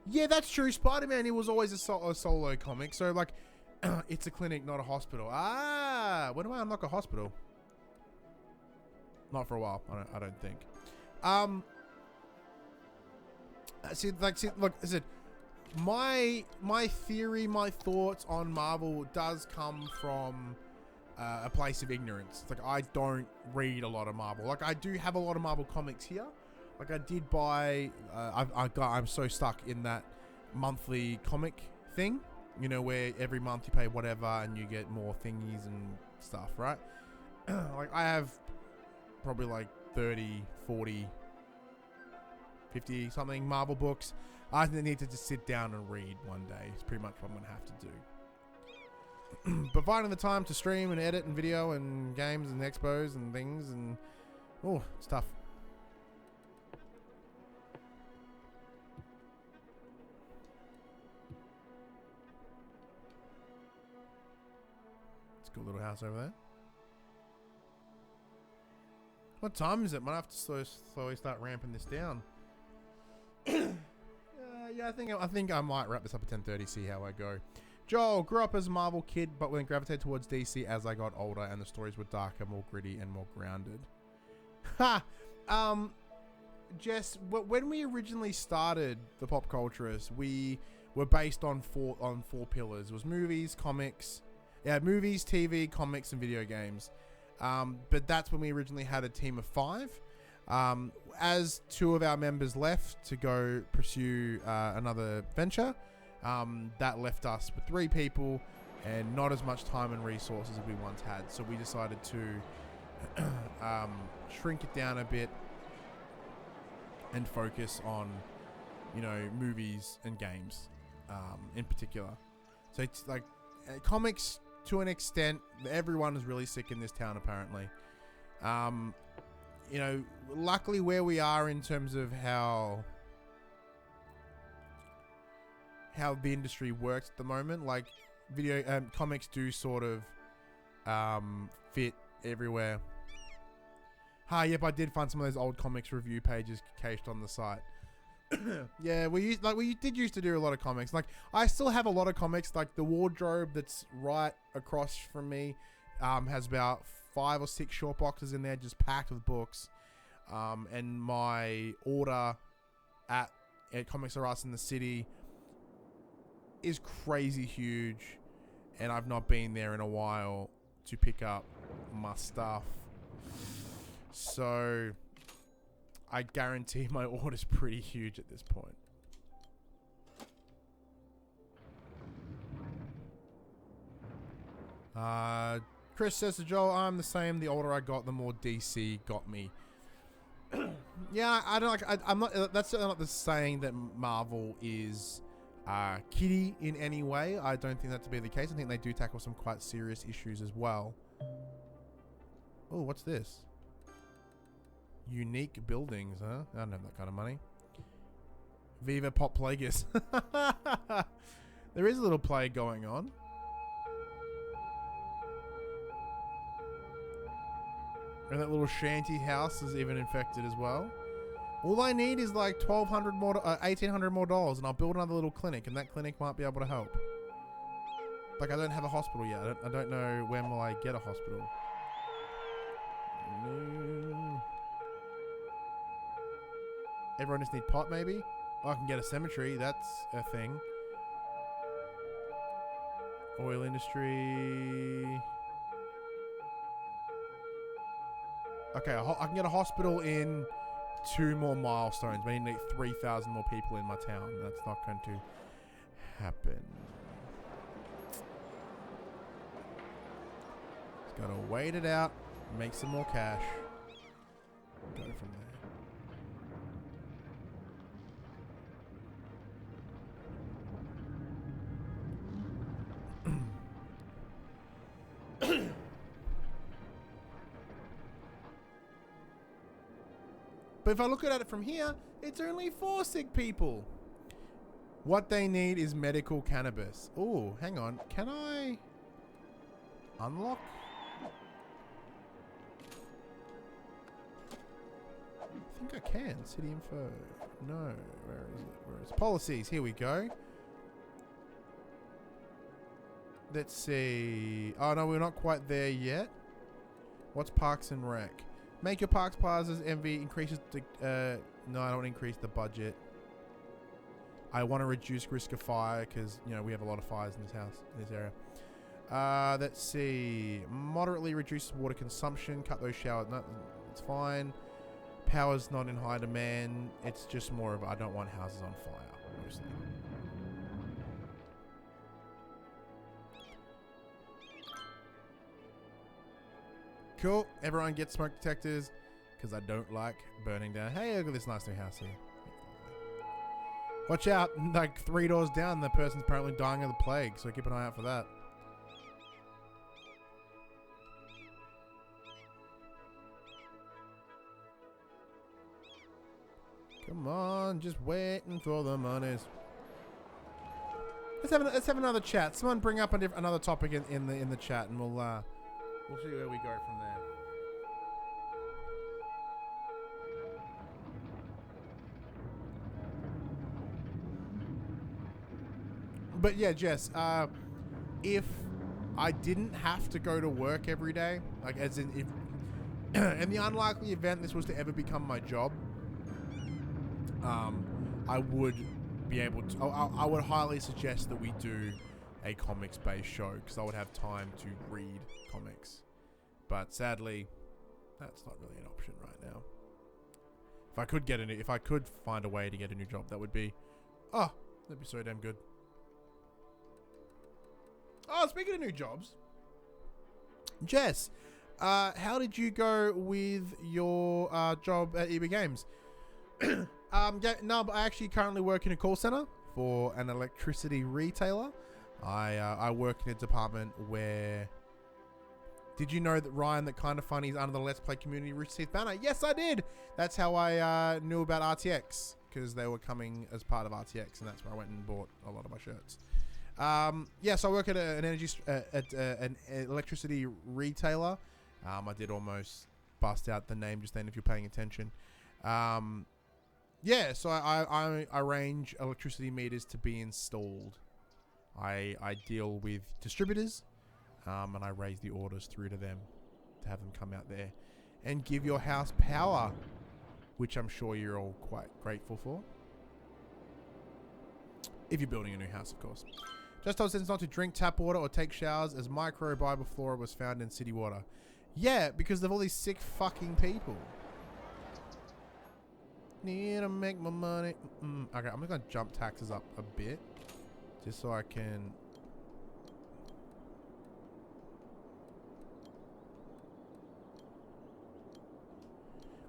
Yeah, that's true. Spider-Man, it was always a solo comic. So, like, it's a clinic, not a hospital. Ah, when do I unlock a hospital? Not for a while. I don't think. Look, I said, my theory, my thoughts on Marvel does come from a place of ignorance. It's like, I don't read a lot of Marvel. Like, I do have a lot of Marvel comics here. Like, I did buy, I'm so stuck in that monthly comic thing, you know, where every month you pay whatever and you get more thingies and stuff, right? Like, I have probably like 30, 40, 50 something Marvel books. I need to just sit down and read one day. It's pretty much what I'm gonna have to do. But finding the time to stream and edit and video and games and expos and things, and oh, it's tough. It's a good little house over there. What time is it? Might have to slowly start ramping this down. Yeah, I think I might wrap this up at 10:30. See how I go. Joel grew up as a Marvel kid, but then gravitated towards DC as I got older, and the stories were darker, more gritty, and more grounded. Ha! Jess, when we originally started the Pop Culturists, we were based on four pillars. It was movies, comics, movies, TV, comics, and video games. But that's when we originally had a team of 5. As 2 of our members left to go pursue another venture, that left us with 3 people and not as much time and resources as we once had. So we decided to shrink it down a bit and focus on, you know, movies and games in particular. So it's like comics to an extent. Everyone is really sick in this town apparently. You know, luckily where we are in terms of how the industry works at the moment, like comics do sort of fit everywhere. Yep, I did find some of those old comics review pages cached on the site. Yeah, we did used to do a lot of comics. Like, I still have a lot of comics. Like, the wardrobe that's right across from me has about 5 or 6 short boxes in there just packed with books. And my order at Comics R Us in the city is crazy huge, and I've not been there in a while to pick up my stuff. So I guarantee my order's pretty huge at this point. Chris says to Joel, I'm the same. The older I got, the more DC got me. Yeah, I don't like. I'm not. That's certainly not the saying that Marvel is kiddie in any way. I don't think that to be the case. I think they do tackle some quite serious issues as well. Oh, what's this? Unique buildings, huh? I don't have that kind of money. Viva Pop Plagueis. There is a little plague going on. And that little shanty house is even infected as well. All I need is like $1,200 more, $1,800 more dollars, and I'll build another little clinic, and that clinic might be able to help. Like, I don't have a hospital yet. I don't know when will I get a hospital. No. Everyone just need pot, maybe? Oh, I can get a cemetery. That's a thing. Oil industry. Okay, I can get a hospital in 2 more milestones. We need 3,000 more people in my town. That's not going to happen. Just gotta wait it out, make some more cash, go from there. But if I look at it from here, it's only 4 sick people. What they need is medical cannabis. Oh, hang on. Can I unlock? I think I can. City info. No. Where is it? Where is it? Policies. Here we go. Let's see. Oh, no, we're not quite there yet. What's Parks and Rec? Make your parks plazas MV increases the no, I don't want to increase the budget. I want to reduce risk of fire because, you know, we have a lot of fires in this house, in this area. Let's see. Moderately reduce water consumption. Cut those showers. No, it's fine. Power's not in high demand. It's just more of I don't want houses on fire, mostly. Cool. Everyone gets smoke detectors because I don't like burning down. Hey, look at this nice new house here. Watch out. Like 3 doors down, the person's apparently dying of the plague, so keep an eye out for that. Come on, just waiting for the monies. Let's have another chat. Someone bring up another topic in the chat, and we'll see where we go from there. But yeah, Jess, if I didn't have to go to work every day, like as in if in the unlikely event this was to ever become my job, I would be able to, I would highly suggest that we do a comics-based show because I would have time to read comics. But sadly, that's not really an option right now. If I could find a way to get a new job, that'd be so damn good. Oh, speaking of new jobs, Jess, how did you go with your job at EB Games? No, but I actually currently work in a call center for an electricity retailer. I work in a department where... Did you know that, Ryan, that Kinda Funny is under the Let's Play community Rooster Teeth banner? Yes, I did! That's how I knew about RTX, because they were coming as part of RTX, and that's where I went and bought a lot of my shirts. So I work at an electricity retailer. I did almost bust out the name just then if you're paying attention. So I arrange electricity meters to be installed. I deal with distributors, and I raise the orders through to them to have them come out there and give your house power, which I'm sure you're all quite grateful for. If you're building a new house, of course. Just told citizens not to drink tap water or take showers as microbial flora was found in city water. Yeah, because of all these sick fucking people. Need to make my money. Okay, I'm just going to jump taxes up a bit. Just so I can...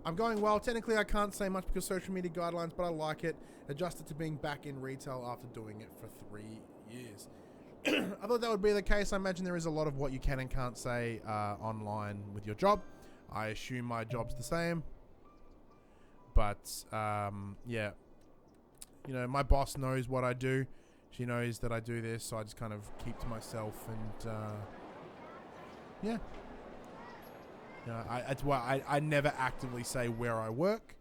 I'm going well. Technically, I can't say much because social media guidelines, but I like it. Adjusted to being back in retail after doing it for 3 years. I thought that would be the case. I imagine there is a lot of what you can and can't say online with your job. I assume my job's the same. But, yeah. You know, my boss knows what I do. She knows that I do this, so I just kind of keep to myself and, yeah. You know, that's why I never actively say where I work.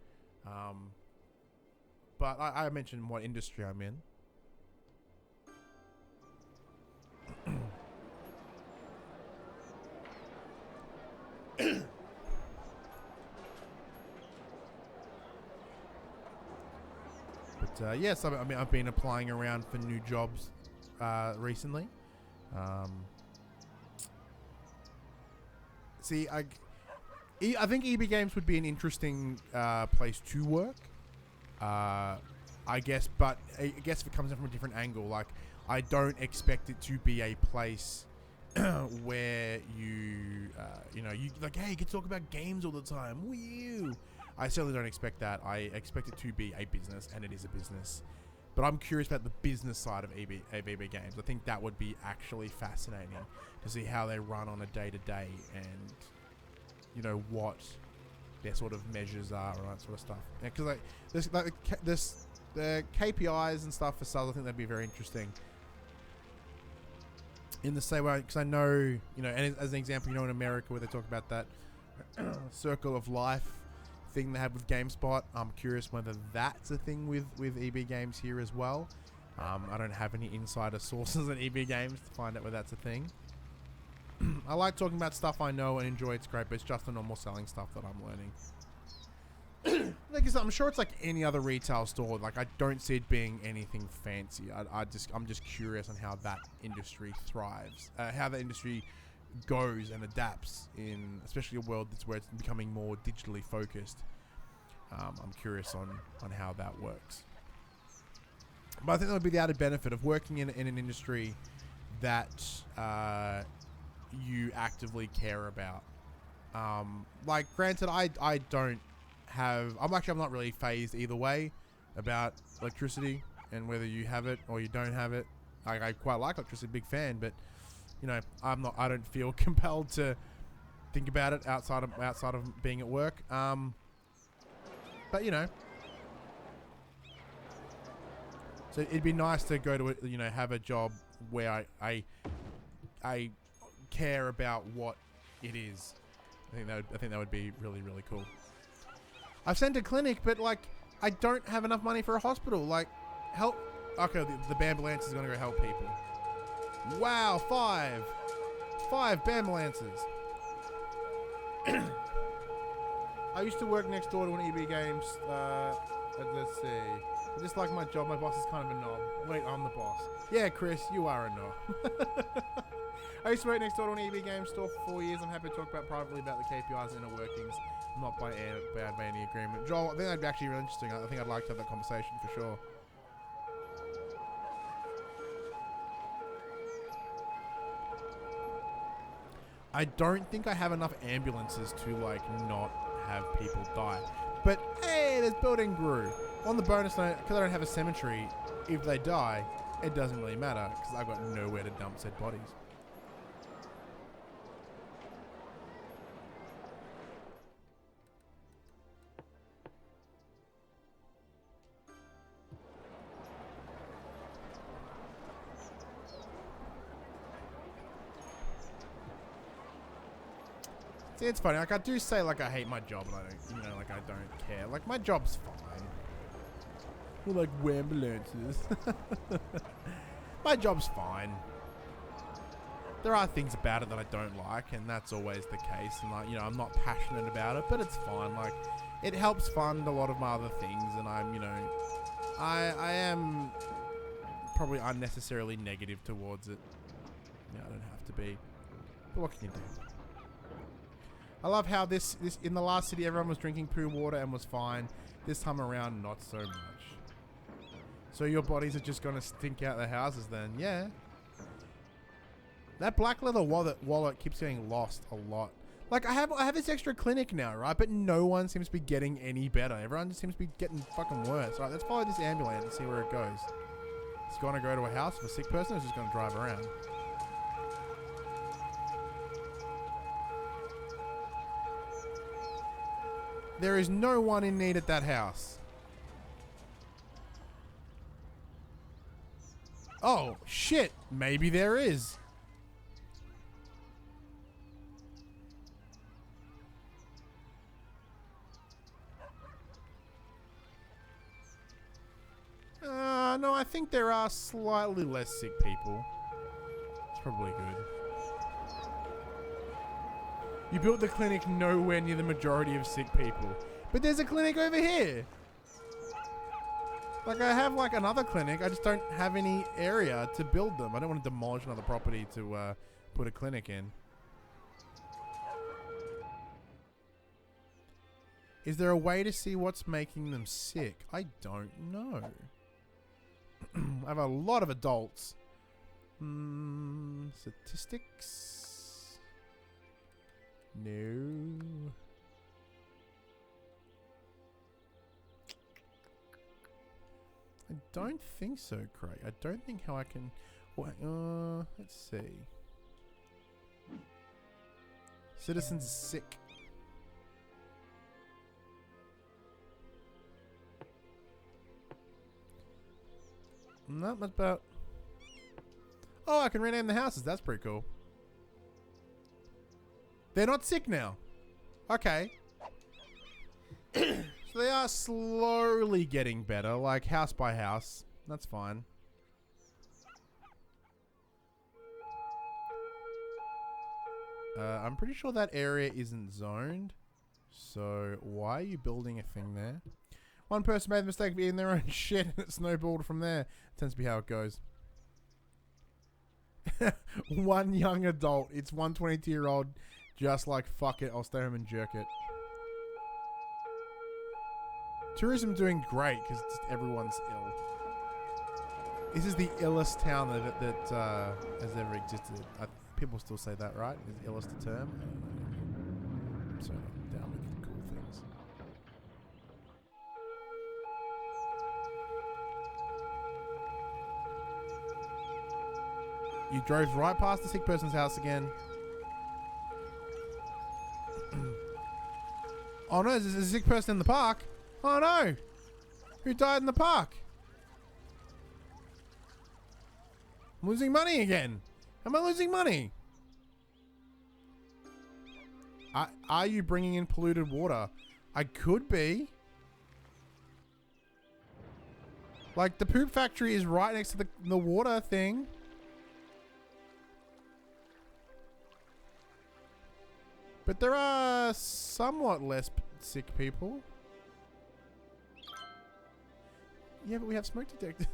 But I mentioned what industry I'm in. But yes, I've been applying around for new jobs recently. See, I think EB Games would be an interesting place to work. I guess, but I guess if it comes in from a different angle, like I don't expect it to be a place where you like, hey, you can talk about games all the time. Woo! I certainly don't expect that. I expect it to be a business, and it is a business. But I'm curious about the business side of EB Games. I think that would be actually fascinating to see how they run on a day-to-day and, you know, what their sort of measures are and that sort of stuff. Because the KPIs and stuff for sales, I think that'd be very interesting. In the same way, because I know, you know, and as an example, you know, in America where they talk about that circle of life thing they have with GameSpot, I'm curious whether that's a thing with EB Games here as well. I don't have any insider sources at EB Games to find out whether that's a thing. I like talking about stuff I know and enjoy. It's great, but it's just the normal selling stuff that I'm learning. Like I'm sure it's like any other retail store. Like I don't see it being anything fancy. I'm just curious on how that industry thrives, how the industry goes and adapts in, especially a world that's where it's becoming more digitally focused. I'm curious on how that works. But I think that would be the added benefit of working in an industry that you actively care about. Like, granted, I don't have... I'm not really phased either way about electricity and whether you have it or you don't have it. I quite like electricity, big fan, but you know, I don't feel compelled to think about it outside of being at work. But you know, so it'd be nice to go to have a job where I care about what it is. I think that would be really, really cool. I've sent a clinic, but like I don't have enough money for a hospital. Like, help. Okay, the Bambulances is gonna go help people. Wow, 5 Bambulances. I used to work next door to an EB Games. Let's see. I just like my job. My boss is kind of a knob. Wait, I'm the boss. Yeah, Chris, you are a knob. I used to work next door to an EB Games store for 4 years. I'm happy to talk privately about the KPIs and inner workings, not by any agreement. Joel, I think that'd be actually really interesting. I think I'd like to have that conversation for sure. I don't think I have enough ambulances to like not have people die. But hey, there's Building Grew. On the bonus note, because I don't have a cemetery, if they die, it doesn't really matter because I've got nowhere to dump said bodies. See, it's funny. Like, I do say, like, I hate my job, and I don't, like, I don't care. Like, my job's fine. We're like ambulances. My job's fine. There are things about it that I don't like, and that's always the case. And, like, I'm not passionate about it, but it's fine. Like, it helps fund a lot of my other things, and I'm, I am probably unnecessarily negative towards it. I don't have to be. But what can you do? I love how this in the last city everyone was drinking poo water and was fine. This time around, not so much. So your bodies are just gonna stink out the houses then? Yeah. That black leather wallet keeps getting lost a lot. Like I have this extra clinic now, right? But no one seems to be getting any better. Everyone just seems to be getting fucking worse. Alright, let's follow this ambulance and see where it goes. It's gonna go to a house of a sick person, or it's just gonna drive around. There is no one in need at that house. Oh, shit. Maybe there is. No, I think there are slightly less sick people. It's probably good. You built the clinic nowhere near the majority of sick people. But there's a clinic over here. Like, I have, like, another clinic. I just don't have any area to build them. I don't want to demolish another property to put a clinic in. Is there a way to see what's making them sick? I don't know. I have a lot of adults. Statistics. No. I don't think so, Craig. I don't think how I can... Well, let's see. Citizens sick. Not much about... Oh, I can rename the houses. That's pretty cool. They're not sick now. Okay. So they are slowly getting better, like house by house. That's fine. I'm pretty sure that area isn't zoned. So why are you building a thing there? One person made the mistake of eating their own shit and it snowballed from there. Tends to be how it goes. One young adult. It's one 22-year-old just like, fuck it, I'll stay home and jerk it. Tourism doing great because everyone's ill. This is the illest town that has ever existed. People still say that, right? Is illest a term? I don't know. I'm so down with cool things. You drove right past the sick person's house again. Oh no, there's a sick person in the park. Oh no! Who died in the park? I'm losing money again. Am I losing money? Are you bringing in polluted water? I could be. Like, the poop factory is right next to the water thing. But there are somewhat less sick people. Yeah, but we have smoke detectors.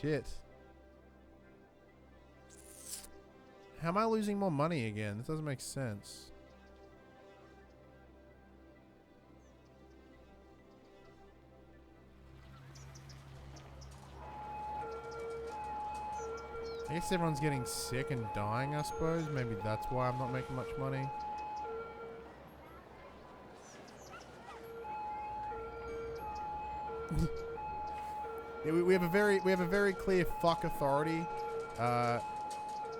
Shit. How am I losing more money again? This doesn't make sense. I guess everyone's getting sick and dying, I suppose. Maybe that's why I'm not making much money. Yeah, we have a very clear fuck authority.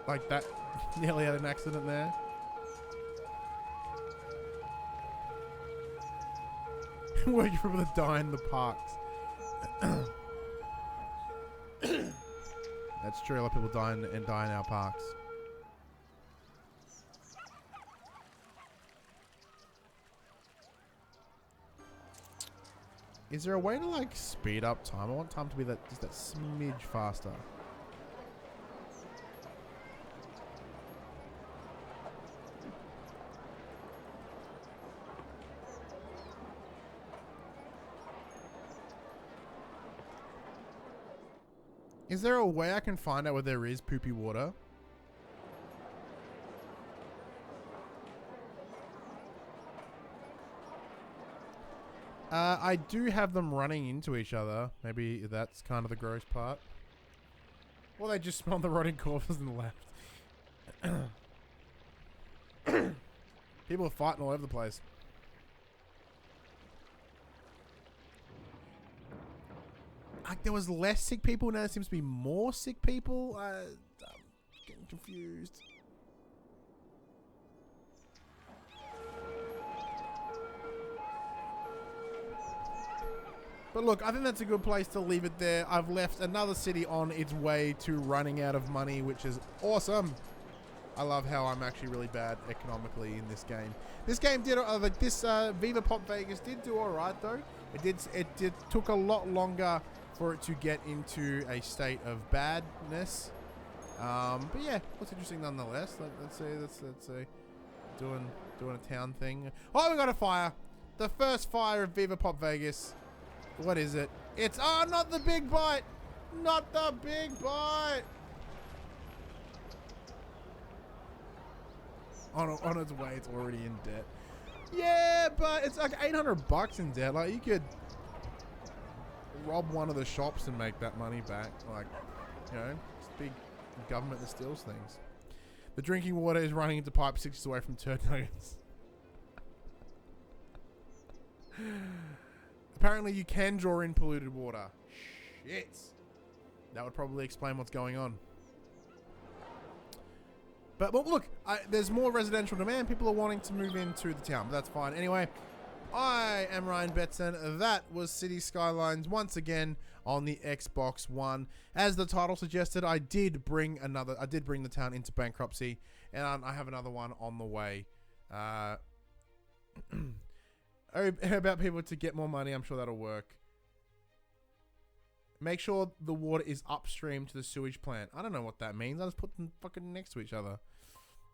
Like that nearly had an accident there. Working for people that die in the parks. That's true. A lot of people die in our parks. Is there a way to like speed up time? I want time to be just that smidge faster. Is there a way I can find out where there is poopy water? I do have them running into each other. Maybe that's kind of the gross part. Or they just spawned the rotting corpses and left. People are fighting all over the place. Like, there was less sick people, now there seems to be more sick people. I'm getting confused. But look, I think that's a good place to leave it there. I've left another city on its way to running out of money, which is awesome. I love how I'm actually really bad economically in this game. This game did, like this Viva Pop Vegas did do alright though. It took a lot longer for it to get into a state of badness. But yeah, looks interesting nonetheless. Let's say doing a town thing. Oh, we got a fire. The first fire of Viva Pop Vegas. What is it? It's, oh, not the big bite. Not the big bite. On its way, it's already in debt. Yeah, but it's like $800 in debt. Like, you could rob one of the shops and make that money back. Like, you know, it's big government that steals things. The drinking water is running into pipe 6 inches away from turd nuggets. Apparently you can draw in polluted water. Shit. That would probably explain what's going on. But well, look, there's more residential demand. People are wanting to move into the town, but that's fine. Anyway, I am Ryan Betson. That was Cities Skylines once again on the Xbox One. As the title suggested, I did bring the town into bankruptcy, and I have another one on the way. About people to get more money. I'm sure that'll work. Make sure the water is upstream to the sewage plant. I don't know what that means. I just put them fucking next to each other.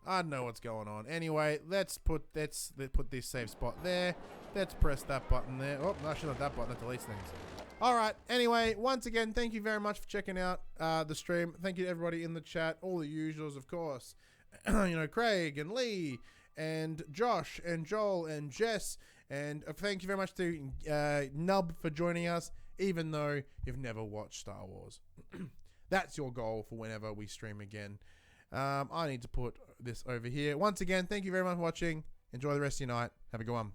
I don't know what's going on. Anyway, let's put this save spot there. Let's press that button there. Oh, no, actually not that button. That deletes things. All right. Anyway, once again, thank you very much for checking out the stream. Thank you to everybody in the chat. All the usuals, of course. You know, Craig and Lee and Josh and Joel and Jess. And thank you very much to Nub for joining us, even though you've never watched Star Wars. That's your goal for whenever we stream again. I need to put this over here. Once again, thank you very much for watching. Enjoy the rest of your night. Have a good one.